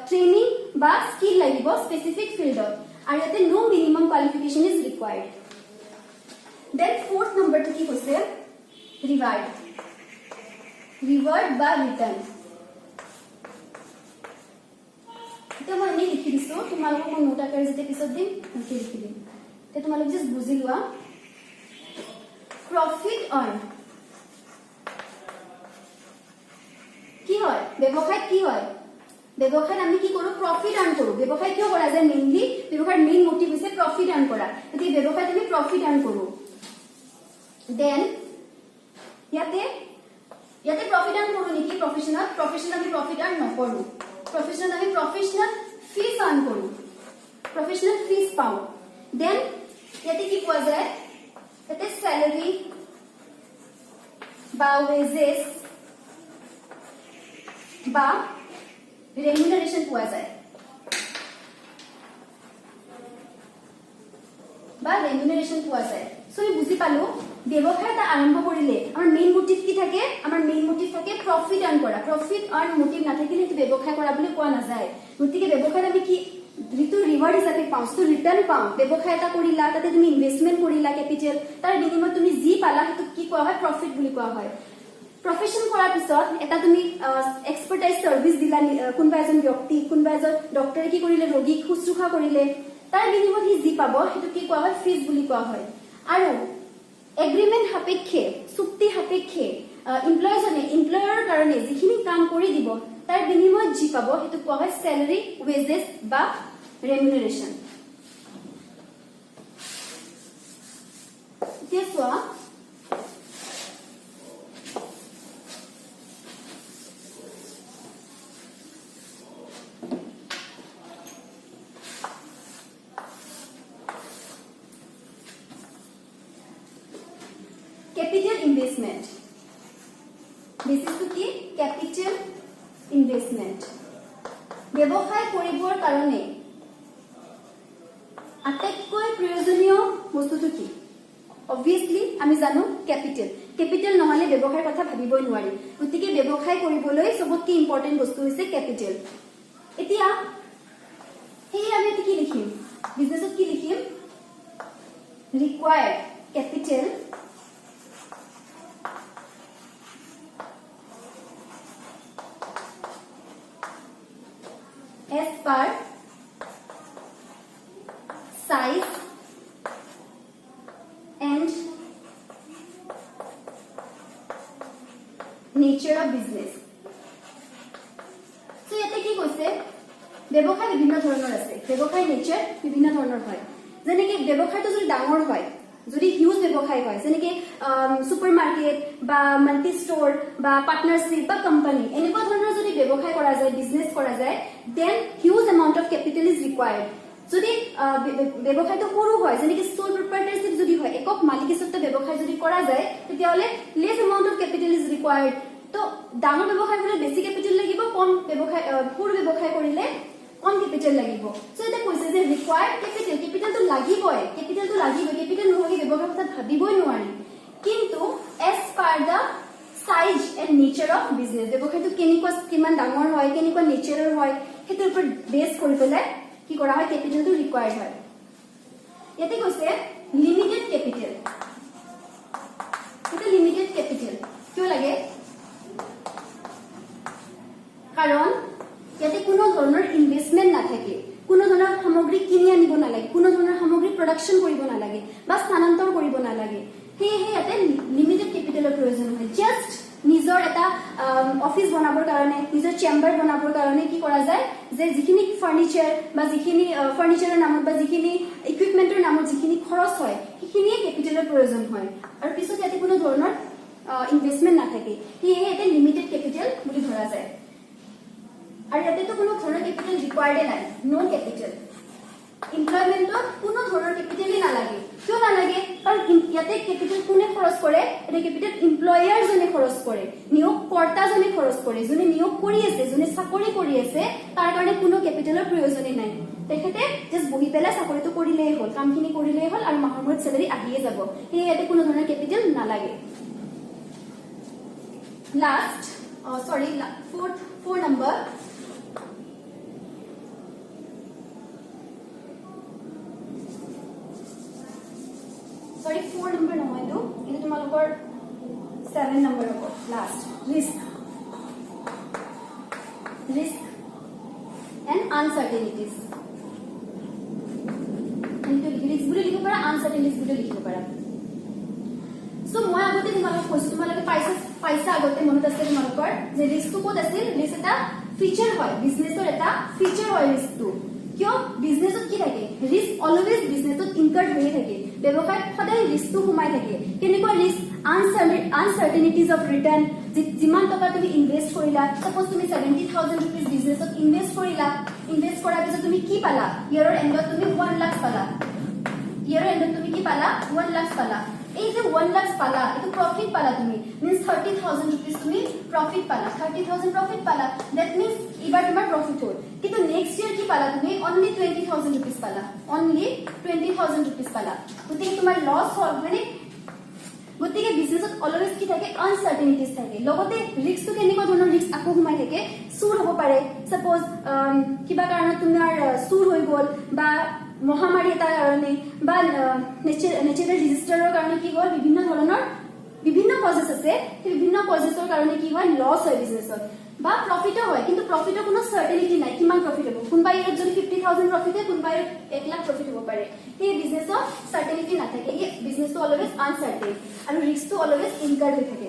ট্ৰেইনিং বা স্কিল লাগিব স্পেচিফিক ফিল্ডত, আৰু ইয়াতে no minimum qualification is required. Then fourth নম্বৰটো কি কৈছে, ৰিৱাৰ্ড বা ৰিটাৰ্ণ। এতিয়া মই এনেই লিখি দিছো, তোমালোকক মই নোট আকাৰে যেতিয়া পিছত দিম লিখি দিম। এতিয়া তোমালোক জাষ্ট বুজি লোৱা, প্ৰফিট আৰ্ন কি হয়, ব্যৱসায়ত কি হয় ব্যৱসায়ত আমি কি কৰো প্ৰফিট আৰ্ন কৰো ব্যৱসায় কিয় কৰা যায় মেইনলি ব্যৱসায়ৰ মেইন মোটিভ হৈছে প্ৰফিট আৰ্ন কৰা গতিকে ব্যৱসায়ত আমি প্ৰফিট আৰ্ন কৰো দেন ইয়াতে প্ৰফিট আৰ্ন কৰো নেকি প্ৰফেশনাল আমি প্ৰফিট আৰ্ন নকৰো প্ৰফেশনাল আমি প্ৰফেশনাল ফিজ আৰ্ন কৰো প্ৰফেশনাল ফিজ পাও দেন ইয়াতে কি পোৱা যায় ইয়াতে স্যালাৰি বা ওয়েজেস বা ৰেমুনাৰেশন পোৱা যায় সো আমি বুজি পালো ব্যৱসায় এটা আৰম্ভ কৰিলে আমাৰ মেইন মোটিভ কি থাকে আমাৰ মেইন মোটিভ থাকে প্ৰফিট আৰ্ন কৰা প্ৰফিট আৰ্ন মোটিভ নাথাকিলে সেইটো ব্যৱসায় কৰা বুলি কোৱা নাযায় গতিকে ব্যৱসায়ত আমি কি ৰিটু ৰিৱাৰ্ড হিচাপে পাওঁ তো ৰিটাৰ্ণ পাওঁ ব্যৱসায় এটা কৰিলা তাতে তুমি ইনভেষ্টমেন্ট কৰিলা ক্যাপিটেল তাৰ বিনিময়ত তুমি যি পালা সেইটো কি কোৱা হয় প্ৰফিট বুলি কোৱা হয় প্ৰফেশন কৰাৰ পিছত এটা তুমি এক্সপাৰ্টাইজ সাৰ্ভিস দিলা কোনবা এজন ব্যক্তি কোনবা এজন ডক্টৰে কি কৰিলে ৰোগীক শুশ্ৰূষা কৰিলে তাৰ বিনিময়ত সি যি পাব সেইটো কি কোৱা হয় ফিজ বুলি কোৱা হয় আৰু এগ্ৰিমেন্ট সাপেক্ষে চুক্তি সাপেক্ষে এমপ্লয়াৰৰ কাৰণে যিখিনি কাম কৰি দিব তাৰ বিনিময়ত যি পাব সেইটো কোৱা হয় স্যালাৰি ওয়েজেস বা ৰেমুনাৰেশন এতিয়া চোৱা capital investment this is to কি capital investment ব্যৱসায় কৰিবৰ কাৰণে আটাইতকৈ প্ৰয়োজনীয় বস্তুটো কি obviously আমি জানো capital নহলে ব্যৱসায়ৰ কথা ভাবিবই নোৱাৰি গতিকে ব্যৱসায় কৰিবলৈ সবতকৈ ইম্পৰ্টেন্ট বস্তু হৈছে capital এতিয়া এই আমি কি লিখিম বিজনেছত কি লিখিম required capital as per size and nature of business. So ইয়াতে কি কৈছে ব্যৱসায় বিভিন্ন ধৰণৰ আছে ব্যৱসায় নেচাৰ বিভিন্ন ধৰণৰ হয় যেনেকৈ ব্যৱসায়টো যদি ডাঙৰ হয় যদি হিউজ ব্যৱসায় হয় যেনেকৈ সুপাৰমাৰ্কেট বা মাল্টি ষ্ট'ৰ বা পাৰ্টনাৰশ্বিপ বা কোম্পানী এনেকুৱা ধৰণৰ যদি ব্যৱসায় কৰা যায় বিজনেছ কৰা যায় then huge amount of capital is required যদি ব্যৱসায়টো সৰু হয় যেনেকৈ ষ্ট'ৰ প্ৰপাৰ্টাৰশ্বিপ যদি হয় একক মালিকীস্বত্ব ব্যৱসায় যদি কৰা যায় তেতিয়াহ'লে less amount of capital is required তো ডাঙৰ ব্যৱসায় হ'লে বেছি কেপিটেল লাগিব কম ব্যৱসায় সৰু ব্যৱসায় কৰিলে কম কেপিটেল লাগিব সো এটা কৈছে যে ৰিকুৱাৰ্ড কেপিটেলটো লাগিবই কেপিটেল নহলে ব্যৱসায়ৰ কথা ভাবিবই নোৱাৰি কিন্তু as per the size and nature of business ব্যৱসায়টো কিমান ডাঙৰ হয় কেনেকুৱা নেচাৰৰ হয় সেইটোৰ ওপৰত বেছ কৰি পেলাই কি কৰা হয় কেপিটেলটো ৰিকুৱাৰ্ড হয় ইয়াতে কৈছে লিমিটেড কেপিটেল এটা লিমিটেড কেপিটেল কিয় লাগে কাৰণ ইয়াতে কোনো ধৰণৰ ইনভেষ্টমেন্ট নাথাকে কোনো ধৰণৰ সামগ্ৰী কিনি আনিব নালাগে কোনো ধৰণৰ সামগ্ৰী প্ৰডাকশন কৰিব নালাগে বা স্থানান্তৰ কৰিব নালাগে সেয়েহে ইয়াতে লিমিটেড কেপিটেলৰ প্ৰয়োজন হয় জাস্ট নিজৰ এটা অফিস বনাবৰ কাৰণে নিজৰ চেম্বাৰ বনাবৰ কাৰণে কি কৰা যায় যে যিখিনি ফাৰ্নিচাৰ বা যিখিনি ফাৰ্নিচাৰৰ নামত বা যিখিনি ইকুইপমেন্টৰ নামত যিখিনি খৰচ হয় সেইখিনিয়ে কেপিটেলৰ প্ৰয়োজন হয় আৰু পিছত ইয়াতে কোনো ধৰণৰ ইনভেষ্টমেন্ট নাথাকে সেয়েহে ইয়াতে লিমিটেড কেপিটেল বুলি ধৰা যায় আৰু ইয়াতে তো কোনো ধৰণৰ কেপিটেল ৰিকুৱাৰ্ড নাই নো কেপিটেল এমপ্লয়মেন্টত কোনো ধৰণৰ কেপিটেলই নালাগে কিয় নালাগে কাৰণ ইয়াতে কেপিটেল কোনে খৰচ কৰে এটা কেপিটেল এমপ্লয়াৰ জনে খৰচ কৰে নিয়োগকৰ্তা জনে খৰচ কৰে জনে নিয়োগ কৰি আছে জনে চাকৰি কৰি আছে তাৰ কাৰণে কোনো কেপিটেলৰ প্ৰয়োজনই নাই তেখেতে জাস্ট বহি পেলাই চাকৰিটো কৰিলেই হ'ল কামখিনি কৰিলেই হ'ল আৰু মাহৰ মূৰত স্যালাৰি আহিয়ে যাব সেই ইয়াতে কোনো ধৰণৰ কেপিটেল নালাগে last four number sorry 4 number নহয় তো এটা তোমালোকৰ 7 number হ'ব লাষ্ট risk and uncertainties কিন্তু risk বুলি লিখিব পাৰা uncertainties বুলি লিখিব পাৰা সো মই আগতে তোমালোকক কৈছো তোমালোকে পাইছা আগতে মনত আছে তোমালোকৰ যে ৰিস্কটো ক'ত আছিল ৰিস্ক এটা ফিচাৰ হয় বিজনেছৰ এটা ফিচাৰ হয় ৰিস্কটো কিয় বিজনেছত কি থাকে ৰিস্ক অলৱেজ বিজনেছত ইনকাৰ্ড হৈ থাকে ব্যৱসায়ত সদায় ৰিস্কটো সোমাই থাকে কেনেকুৱা ৰিস্ক আনসাৰ্টেনিটিজ অফ ৰিটাৰ্ণ যিমান টকা তুমি ইনভেষ্ট কৰিলা সাপোজ তুমি 70000 रुपीस বিজনেছত ইনভেষ্ট কৰিলা ইনভেষ্ট কৰাৰ পিছত তুমি কি পালা ইয়াৰৰ এন্ডত তুমি 1 লাখ পালা ইয়াৰৰ এন্ডত তুমি কি পালা 1 লাখ পালা এই যে 1 লাখ পালা এটো প্রফিট পালা তুমি মিন্স 30000 रुपीस তুমি প্রফিট পালা 30000 প্রফিট পালা দ্যাট মিন্স এবাৰ তোমাৰ প্ৰফিট হ'ল কিন্তু নেক্সট ইয়াৰ কি পালা তুমি অনলি 20000 रुपीस পালা অনলি 20000 रुपीस পালা গতিকে তোমাৰ লস হ'ল মানে গতিকে বিজনেছত অলৱেজ কি থাকে আনসাৰ্টেনিটিজ থাকে লগতে ৰিস্কটো কেনেকুৱা ধৰণৰ ৰিস্ক আকৌ সোমাই থাকে চুৰ হ'ব পাৰে সাপোজ কিবা কাৰণত তোমাৰ চুৰ হৈ গ'ল বা মহামাৰী এটাৰ কাৰণে বা নেচাৰেল ডিজাস্টাৰৰ কাৰণে কি হ'ল বিভিন্ন ধৰণৰ বিভিন্ন কজেস আছে সেই বিভিন্ন কজেসৰ কাৰণে কি হয় লস হয় বিজনেছত বা প্ৰফিটও হয় কিন্তু প্ৰফিটৰ কোনো সাৰ্টেনিটি নাই কিমান প্ৰফিট হ'ব কোনবা ইয়াত যদি 50000 প্ৰফিট হয় কোনবা 1 লাখ প্ৰফিট হ'ব পাৰে এই বিজনেছৰ সাৰ্টেনিটি নাথাকে এই বিজনেছটো অলৱেজ আনসাৰ্টেন আৰু ৰিস্কটো অলৱেজ ইনকাৰ্ড হৈ থাকে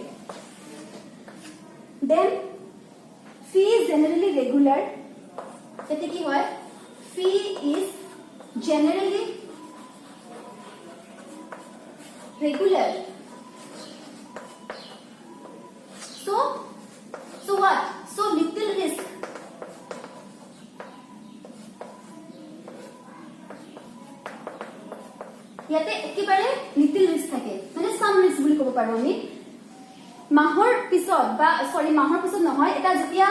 then fee is generally regular এতে কি হয় fee is generally regular so what so little risk ইয়াতে একেবাৰে লিটল ৰিস্ক থাকে মানে সাম ৰিস্ক বুলি ক'ব পাৰো আমি মাহৰ পিছত বা সৰি মাহৰ পিছত নহয় এটা যেতিয়া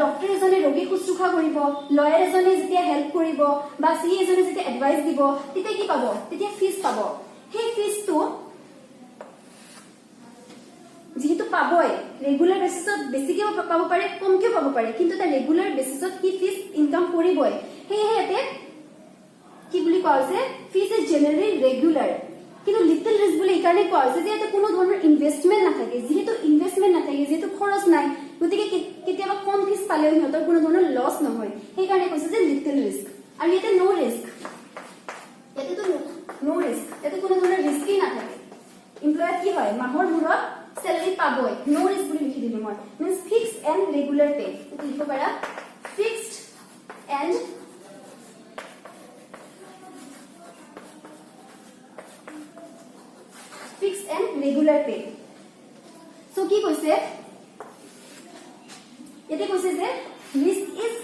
ডক্টৰ এজনে ৰোগী শুশ্ৰূষা কৰিব লয়াৰ এজনে যেতিয়া হেল্প কৰিব বা সি এজনে যেতিয়া এডভাইস দিব তেতিয়া কি পাব তেতিয়া ফিজ পাব সেই ফিজটো যেহেতু পাবই ৰেগুলাৰ বেসিছত বেছিকে পাব পাৰে কমকে পাব পাৰে কিন্তু এটা ৰেগুলাৰ বেসিছত কি ফিজ ইনকাম কৰিবই হেতে কি বুলি কোৱা হৈছে ফিজ ইজ জেনাৰেলি ৰেগুলাৰ কিন্তু লিটল ৰিস্ক বুলি একাৰণে কোৱা হৈছে যে এটা কোনো ধৰণৰ ইনভেষ্টমেন্ট নাথাকে যেহেতু ইনভেষ্টমেন্ট নাথাকে যেহেতু খৰচ নাই গতিকে কেতিয়াবা কম ফিজ পালেও সিহঁতৰ কোনো ধৰণৰ লছ নহয় সেইকাৰণে কৈছে যে লিটল ৰিস্ক আৰু ইয়াতে নো ৰিস্ক ইয়াতেতো নো ৰিস্ক ইয়াতে কোনো ধৰণৰ ৰিস্কই নাথাকে এমপ্লয়াৰ কি হয় মাহৰ মূৰত salary পাবই no risk বুলি লিখি দিলো মই means fixed and regular pay এটো লিখিব পাৰা fixed and regular pay so কি কৈছে এতে কৈছে যে risk is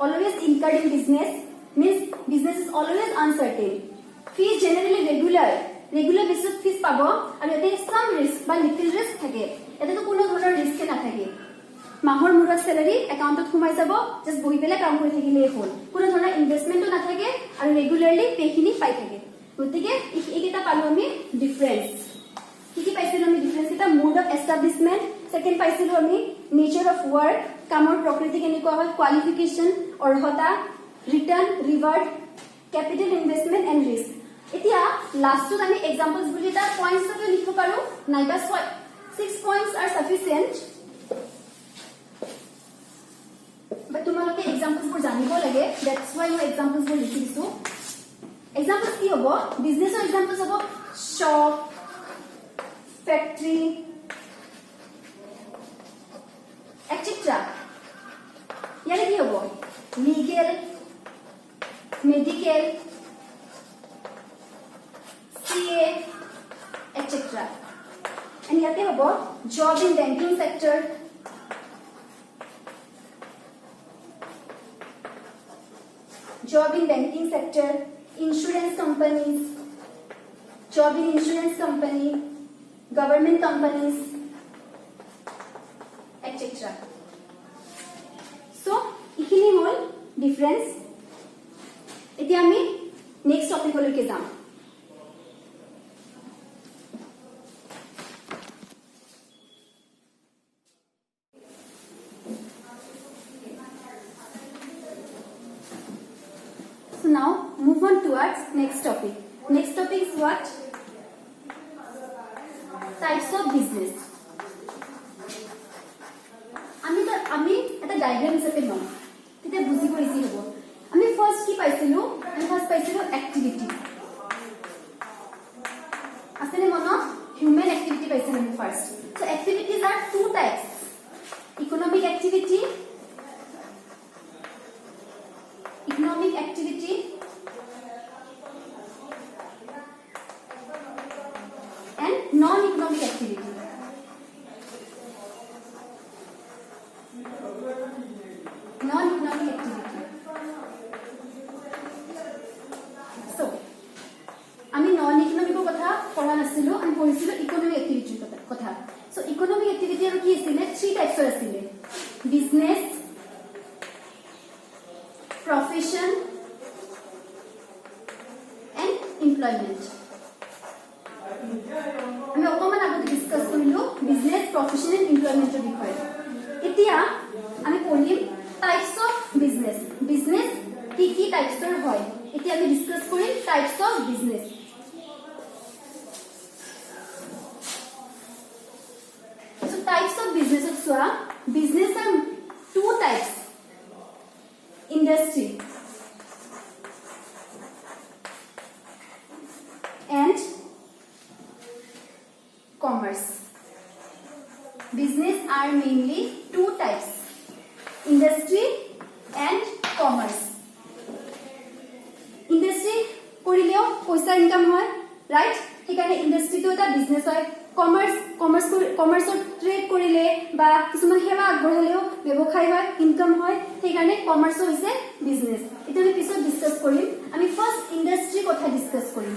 always incurred in business means business is always uncertain fee is generally regular বেসিছত ফিজ পাব আৰু এতে সাম ৰিস্ক বা লিটল ৰিস্ক থাকে এতে তো কোনো ধৰণৰ ৰিস্ক নাথাকে মাহৰ মূৰত স্যালাৰি একাউন্টত সোমাই যাব জাস্ট বহি পেলাই কাম কৰি থাকিলেই হ'ল কোনো ধৰণৰ ইনভেষ্টমেন্টও নাথাকে আৰু ৰেগুলাৰলি পেখিনি পাই থাকে গতিকে এইকেইটা পালো আমি ডিফাৰেন্স কি পাইছিলো আমি ডিফাৰেন্স এটা মোড অফ এস্টাব্লিশমেন্ট সেকেন্ড পাইছিলো আমি নেচাৰ অফ ওয়াৰ্ক কামৰ প্ৰকৃতি কেনেকুৱা হয় কোৱালিফিকেশন অৰ্হতা return reward capital investment and risk এতিয়া লাস্টত আমি এক্সাম্পলস বুলি এটা পয়েন্টস এটা লিখিব পাৰো নাইবা 6 পয়েন্টস আৰ সাফিসিয়েন্ট বাট তোমালোকে এক্সাম্পলস বোৰ জানিব লাগে দ্যাটস ওয়াই মই এক্সাম্পলস বোৰ লিখি দিছো এক্সাম্পলস কি হ'ব বিজনেছৰ এক্সাম্পলস হ'ব শপ ফ্যাক্টৰি এটসেট্ৰা ইয়াৰে কি হ'ব legal medical CA etc. and yate hobo job in banking sector insurance companies job in insurance company government companies etc. so ikhini hol difference এতিয়া আমি next topic লকে যাম So now move on towards next topic. Next topic is what? Types of business. আমি এটা ডায়াগ্রাম হিসেবে লম তেতিয়া বুজিব ইজি হ'ব আমি ফার্স্ট কি পাইছিলো আমি ফার্স্ট পাইছিলো অ্যাক্টিভিটি আসলে মন হিউম্যান অ্যাক্টিভিটি পাইছিলো আমি first so activities are two types economic activity and non-economic activity. Non-economic activity. So, আমি non-economic কথা পঢ়া নাছিলো, আমি পঢ়িছিলো economic activity কথা. So, economic activity আৰু কি আছিলে? 3 types আছিলে. Business, profession and employment. আমি অকমান আগতে ডিসকাস কৰিলো বিজনেস, প্ৰফেশন এন্ড এমপ্লয়মেন্টৰ বিষয়ে. এতিয়া আমি পঢ়িম টাইপস অফ বিজনেস. বিজনেস কি কি টাইপসৰ হয় এতিয়া আমি ডিসকাস কৰিম types of business. So types of business of Swara. Business are 2 types. Industry and commerce. Business are mainly 2 types. Industry and commerce. Industry কৰিলেও পইচা ইনকাম হয়, ৰাইট? সেইকাৰণে ইণ্ডাষ্ট্ৰিটো এটা বিজনেস হয়. কমাৰ্চৰ ট্ৰেড কৰিলে বা কিছুমান সেৱা আগবঢ়ালেও ব্যৱসায় হয়, ইনকাম হয়. সেইকাৰণে কমাৰ্চো হৈছে বিজনেস. এটা আমি পিছত ডিসকাস কৰিম. আমি ফাৰ্স্ট ইণ্ডাষ্ট্ৰি কথা ডিসকাস কৰিম.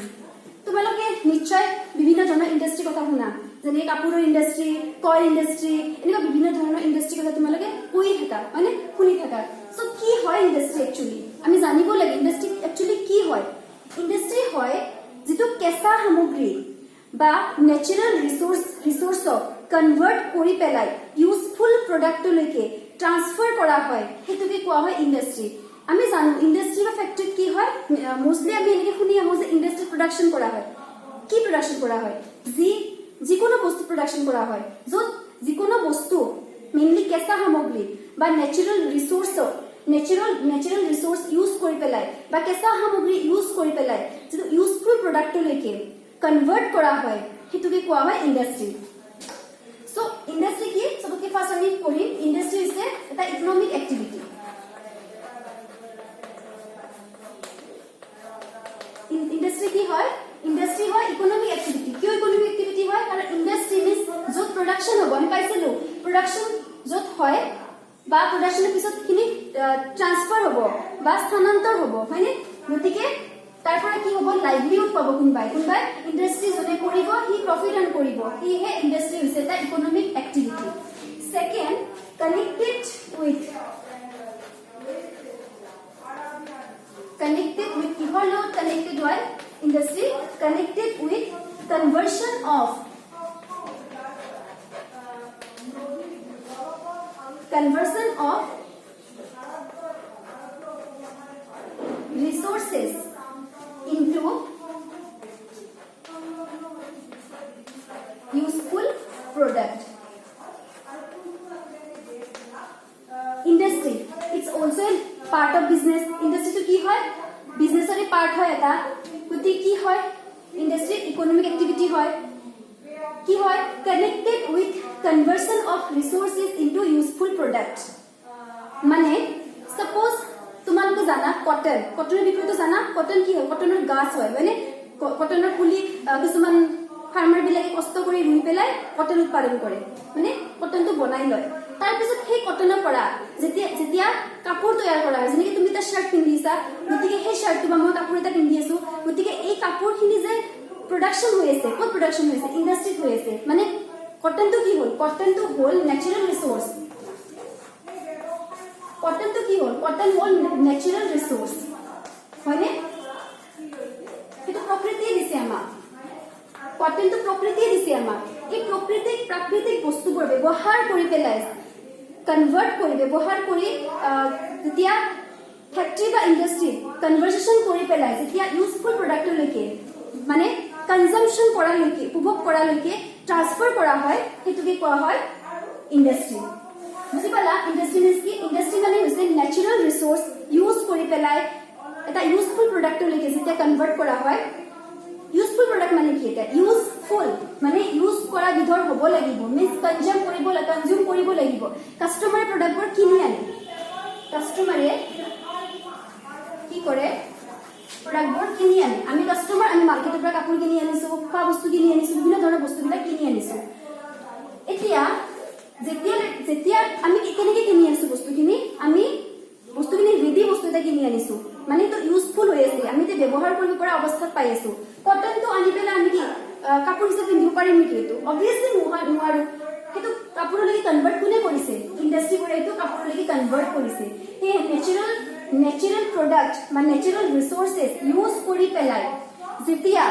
তোমালোকে নিশ্চয় বিভিন্ন ধৰণৰ ইণ্ডাষ্ট্ৰি কথা শুনা, যেনে কাপোৰৰ ইণ্ডাষ্ট্ৰি, কইল ইণ্ডাষ্ট্ৰি, এনেকুৱা বিভিন্ন ধৰণৰ ইণ্ডাষ্ট্ৰি কথা তোমালোকে শুনি থাকা, মানে শুনি থাকা. সো কি হয় ইণ্ডাষ্ট্ৰি একচুয়ালি? আমি জানিব লাগে ইণ্ডাষ্ট্ৰি একচুয়ালি কি হয়. ইণ্ডাষ্ট্ৰি হয় যেটো কেঁচা সামগ্ৰী বা ন্যাচাৰাল ৰিসোৰ্সক কনভাৰ্ট কৰি পেলাই ইউজফুল প্ৰডাক্টলৈকে ট্ৰান্সফাৰ কৰা হয়, হেতুকে কোৱা হয় ইণ্ডাষ্ট্ৰি. আমি জানো ইণ্ডাষ্ট্ৰি বা ফ্যাক্টৰি কি হয়, মোস্টলি আমি এনেকে শুনি আহো যে ইণ্ডাষ্ট্ৰি প্ৰডাকশন কৰা হয়. কি প্ৰডাকশন কৰা হয়? যিকোনো বস্তু প্ৰডাকশন কৰা হয়, য'ত যিকোনো বস্তু মেইনলি কেঁচা সামগ্ৰী বা ন্যাচাৰাল ৰিসোৰ্স ইউজ কৰি পেলাই বা কেঁচা সামগ্ৰী ইউজ কৰি পেলাই যেটো ইউজফুল প্ৰডাক্টলৈকে কনভাৰ্ট কৰা হয়, হেতুকে কোৱা হয় ইণ্ডাষ্ট্ৰি. সো ইণ্ডাষ্ট্ৰি কি? সবকে ফাৰ্স্ট আমি কৰিম. ইণ্ডাষ্ট্ৰি ইজ এটা ইকোনমিক এক্টিভিটি. ইণ্ডাষ্ট্ৰি কি হয়? ইণ্ডাষ্ট্ৰি হয় ইকোনমিক এক্টিভিটি. কিয় ইকোনমিক এক্টিভিটি হয়? কাৰণ ইণ্ডাষ্ট্ৰি মিন্স য'ত প্ৰডাকশন হ'ব. আমি পাইছিলো প্ৰডাকশন য'ত হয় বা প্ৰডাকশনৰ পিছত খিনি ট্ৰান্সফাৰ হ'ব বা স্থানান্তৰ হ'ব, হয়নে? গতিকে তাৰ পৰা কি হ'ব? লাইভলিহুড পাব কোনবাই ইণ্ডাষ্ট্ৰি জনে কৰিব, হি প্ৰফিট আৰ্ন কৰিব. হিহে ইণ্ডাষ্ট্ৰি হৈছে এটা economic activity. Second, connected with কিহৰ লগত কানেক্টেড হয় industry? Connected with conversion of resources into useful product. Industry, it's also a part of business. Industry to ki hoy? Business or a part hoy eta. Guti ki hoy? Industry economic activity hoy. Ki hoy? Connected with conversion of resources into useful product. Mane, suppose তোমালোকে জানা কটনৰ বিষয়টো জানা. কটন কি হয়? কটনৰ গাছ হয়, মানে কটনৰ পুলি কিছুমান ফাৰ্মাৰ বিলাকে কষ্ট কৰি ৰুই পেলাই কটন উৎপাদন কৰে, মানে কটনটো বনাই লয়. তাৰ পিছত সেই কটনৰ পৰা যেতিয়া কাপোৰ তৈয়াৰ কৰা হয়, যেনেকৈ তুমি এটা শাৰ্ট পিন্ধিছা, গতিকে সেই শাৰ্টটো বা মই কাপোৰ এটা পিন্ধি আছো, গতিকে এই কাপোৰখিনি যে প্ৰডাকশন হৈ আছে, ক'ত প্ৰডাকশন হৈ আছে? ইণ্ডাষ্ট্ৰিত হৈ আছে. মানে কটনটো কি হ'ল? কটনটো হ'ল ন্যাচাৰাল ৰিসোৰ্স. কটনটো কি হ'ল? কটন হ'ল ন্যাচাৰাল ৰিসোৰ্স, হয়নে? সেইটো প্ৰকৃতিয়ে দিছে আমাক. কটনটো প্ৰকৃতিয়ে দিছে আমাক. এই প্ৰাকৃতিক বস্তুবোৰ ব্যৱহাৰ কৰি পেলাই ব্যৱহাৰ কৰি যেতিয়া ফ্যাক্টৰি বা ইণ্ডাষ্ট্ৰি কনভাৰ্সন কৰি পেলাই যেতিয়া ইউজফুল প্ৰডাক্টলৈকে মানে কনজাম্পশন কৰালৈকে, উপভোগ কৰালৈকে ট্ৰান্সফাৰ কৰা হয়, হেতুকে কোৱা হয় ইণ্ডাষ্ট্ৰি. বুজি পালা? ইণ্ডাষ্ট্ৰি মিন্স কি? ইণ্ডাষ্ট্ৰি মানে হৈছে ন্যাচাৰাল ৰিসোৰ্স ইউজ কৰি পেলাই এটা ইউজফুল প্ৰডাক্টলৈকে যেতিয়া কনভাৰ্ট কৰা হয়. ইউজফুল ইউজফুল প্ৰডাক্ট মানে কি এটা ইউজফুল মানে ইউজ কৰা বিধৰ হ'ব লাগিব মিন্স কনজিউম কৰিব লাগিব কাস্টমাৰে প্ৰডাক্টবোৰ কিনি আনে কাস্টমাৰে কি কৰে প্ৰডাক্টবোৰ কিনি আনে আমি কাস্টমাৰ আমি মাৰ্কেটৰ পৰা কাপোৰ কিনি আনিছো খোৱা বস্তু কিনি আনিছো বিভিন্ন ধৰণৰ বস্তুবিলাক কিনি আনিছো এতিয়া যেতিয়া আমি কেনেকৈ কিনি আনিছো বস্তুখিনি আমি বস্তুখিনি ৰেডি বস্তু এটা কিনি আনিছো মানে তো ইউজফুল হৈ আছে আমি এতিয়া ব্যৱহাৰ কৰিব পৰা অৱস্থাত পাই আছো কটনটো আনি পেলাই আমি কি কাপোৰ হিচাপে পিন্ধিব পাৰিম নেকি এইটো অবভিয়াছলি নোৱাৰো সেইটো কাপোৰলৈকে কনভাৰ্ট কোনে কৰিছে ইণ্ডাষ্ট্ৰীবোৰে এইটো কাপোৰলৈকে কনভাৰ্ট কৰিছে সেই নেচাৰেল প্ৰডাক্ট বা নেচাৰেল ৰিচোৰ্চেছ ইউজ কৰি পেলাই যেতিয়া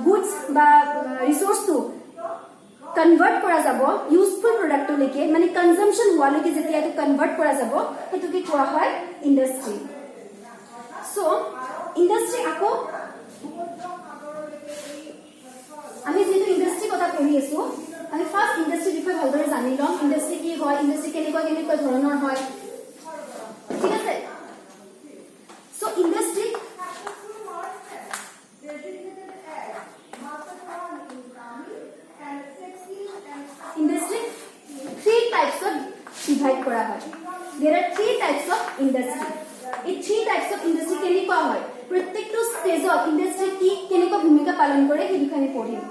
গুডছ বা ৰিচোৰ্চটো কনভাৰ্ট কৰা যাব ইউজফুল প্ৰডাক্টলৈকে মানে কনজাম্পশ্যন হোৱালৈকে যেতিয়া এইটো কনভাৰ্ট কৰা যাব সেইটোকে কোৱা হয় ইণ্ডাষ্ট্ৰী সো ইণ্ডাষ্ট্ৰী আকৌ আমি যেহেতু ইণ্ডাষ্ট্ৰী কথা পঢ়ি আছো আমি ফাৰ্ষ্ট ইণ্ডাষ্ট্ৰীৰ বিষয়ে ভালদৰে জানি লম ইণ্ডাষ্ট্ৰী কি হয় ইণ্ডাষ্ট্ৰী কেনেকুৱা ধৰণৰ হয় ঠিক আছে so industry three types of divide kora hoy there are three types of industry এই three types of industry কেনেকুৱা হয় প্ৰত্যেকটো ষ্টেজত ইণ্ডাষ্ট্ৰী কি কেনেকুৱা ভূমিকা পালন কৰে সেই বিষয়ে আমি পঢ়িম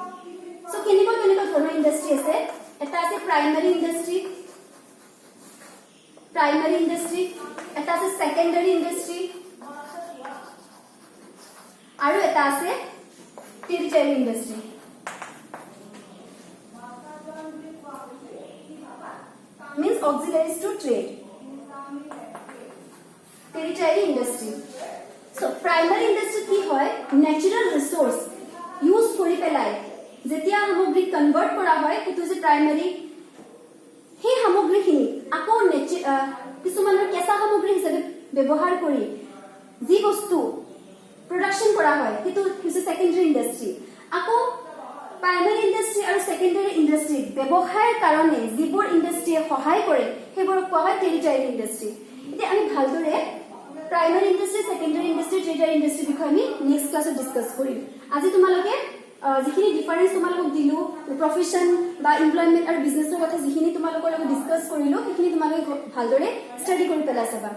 সো কেনেকুৱা ধৰণৰ ইণ্ডাষ্ট্ৰী আছে এটা আছে প্ৰাইমাৰী ইণ্ডাষ্ট্ৰী এটা আছে সেকেন্ডাৰী ইণ্ডাষ্ট্ৰী আৰু এটা আছে territory industry means auxiliaries to trade tertiary industry so primary industry ki hoy natural resource use kori pelai jetia hamogri convert kora hoy etu je primary he hamogri khini ako kisumaner kesa hamogri hisabe ব্যবহার kori ji bostu production kora hoy etu is secondary industry ako primary industry और सेकेंडरी इंडस्ट्री व्यवहार कारणे जिबोर इंडस्ट्री सहाय करे हेबर कोৱা হয় টেৰিটৰি ইণ্ডাষ্ট্ৰী এতিয়া আমি ভালদৰে primary industry secondary industry tertiary industry বিষয়ে আমি নেক্সট ক্লাছত ডিসকাস কৰিম আজি তোমালোকে যিখিনি ডিফাৰেন্স তোমালোকক দিলো প্ৰফেশন বা এমপ্লয়মেন্ট আৰু বিজনেছৰ কথা যিখিনি তোমালোকৰ লগত ডিসকাস কৰিলো সেইখিনি তোমালোকে ভালদৰে ষ্টাডি কৰি পেলাই চাবা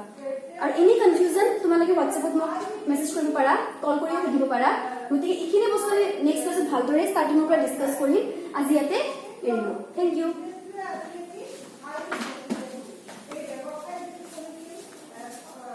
আৰু এনি কনফিউজন তোমালোকে WhatsAppত মোক মেছেজ কৰিব পাৰা কল কৰি সুধিব পাৰা গতিকে এইখিনি বস্তু নেক্সট ক্লাছত ভালদৰে ষ্টাৰ্টিংৰ পৰা ডিসকাস কৰিম আজি ইয়াতে এৰিলো থ্যাংক ইউ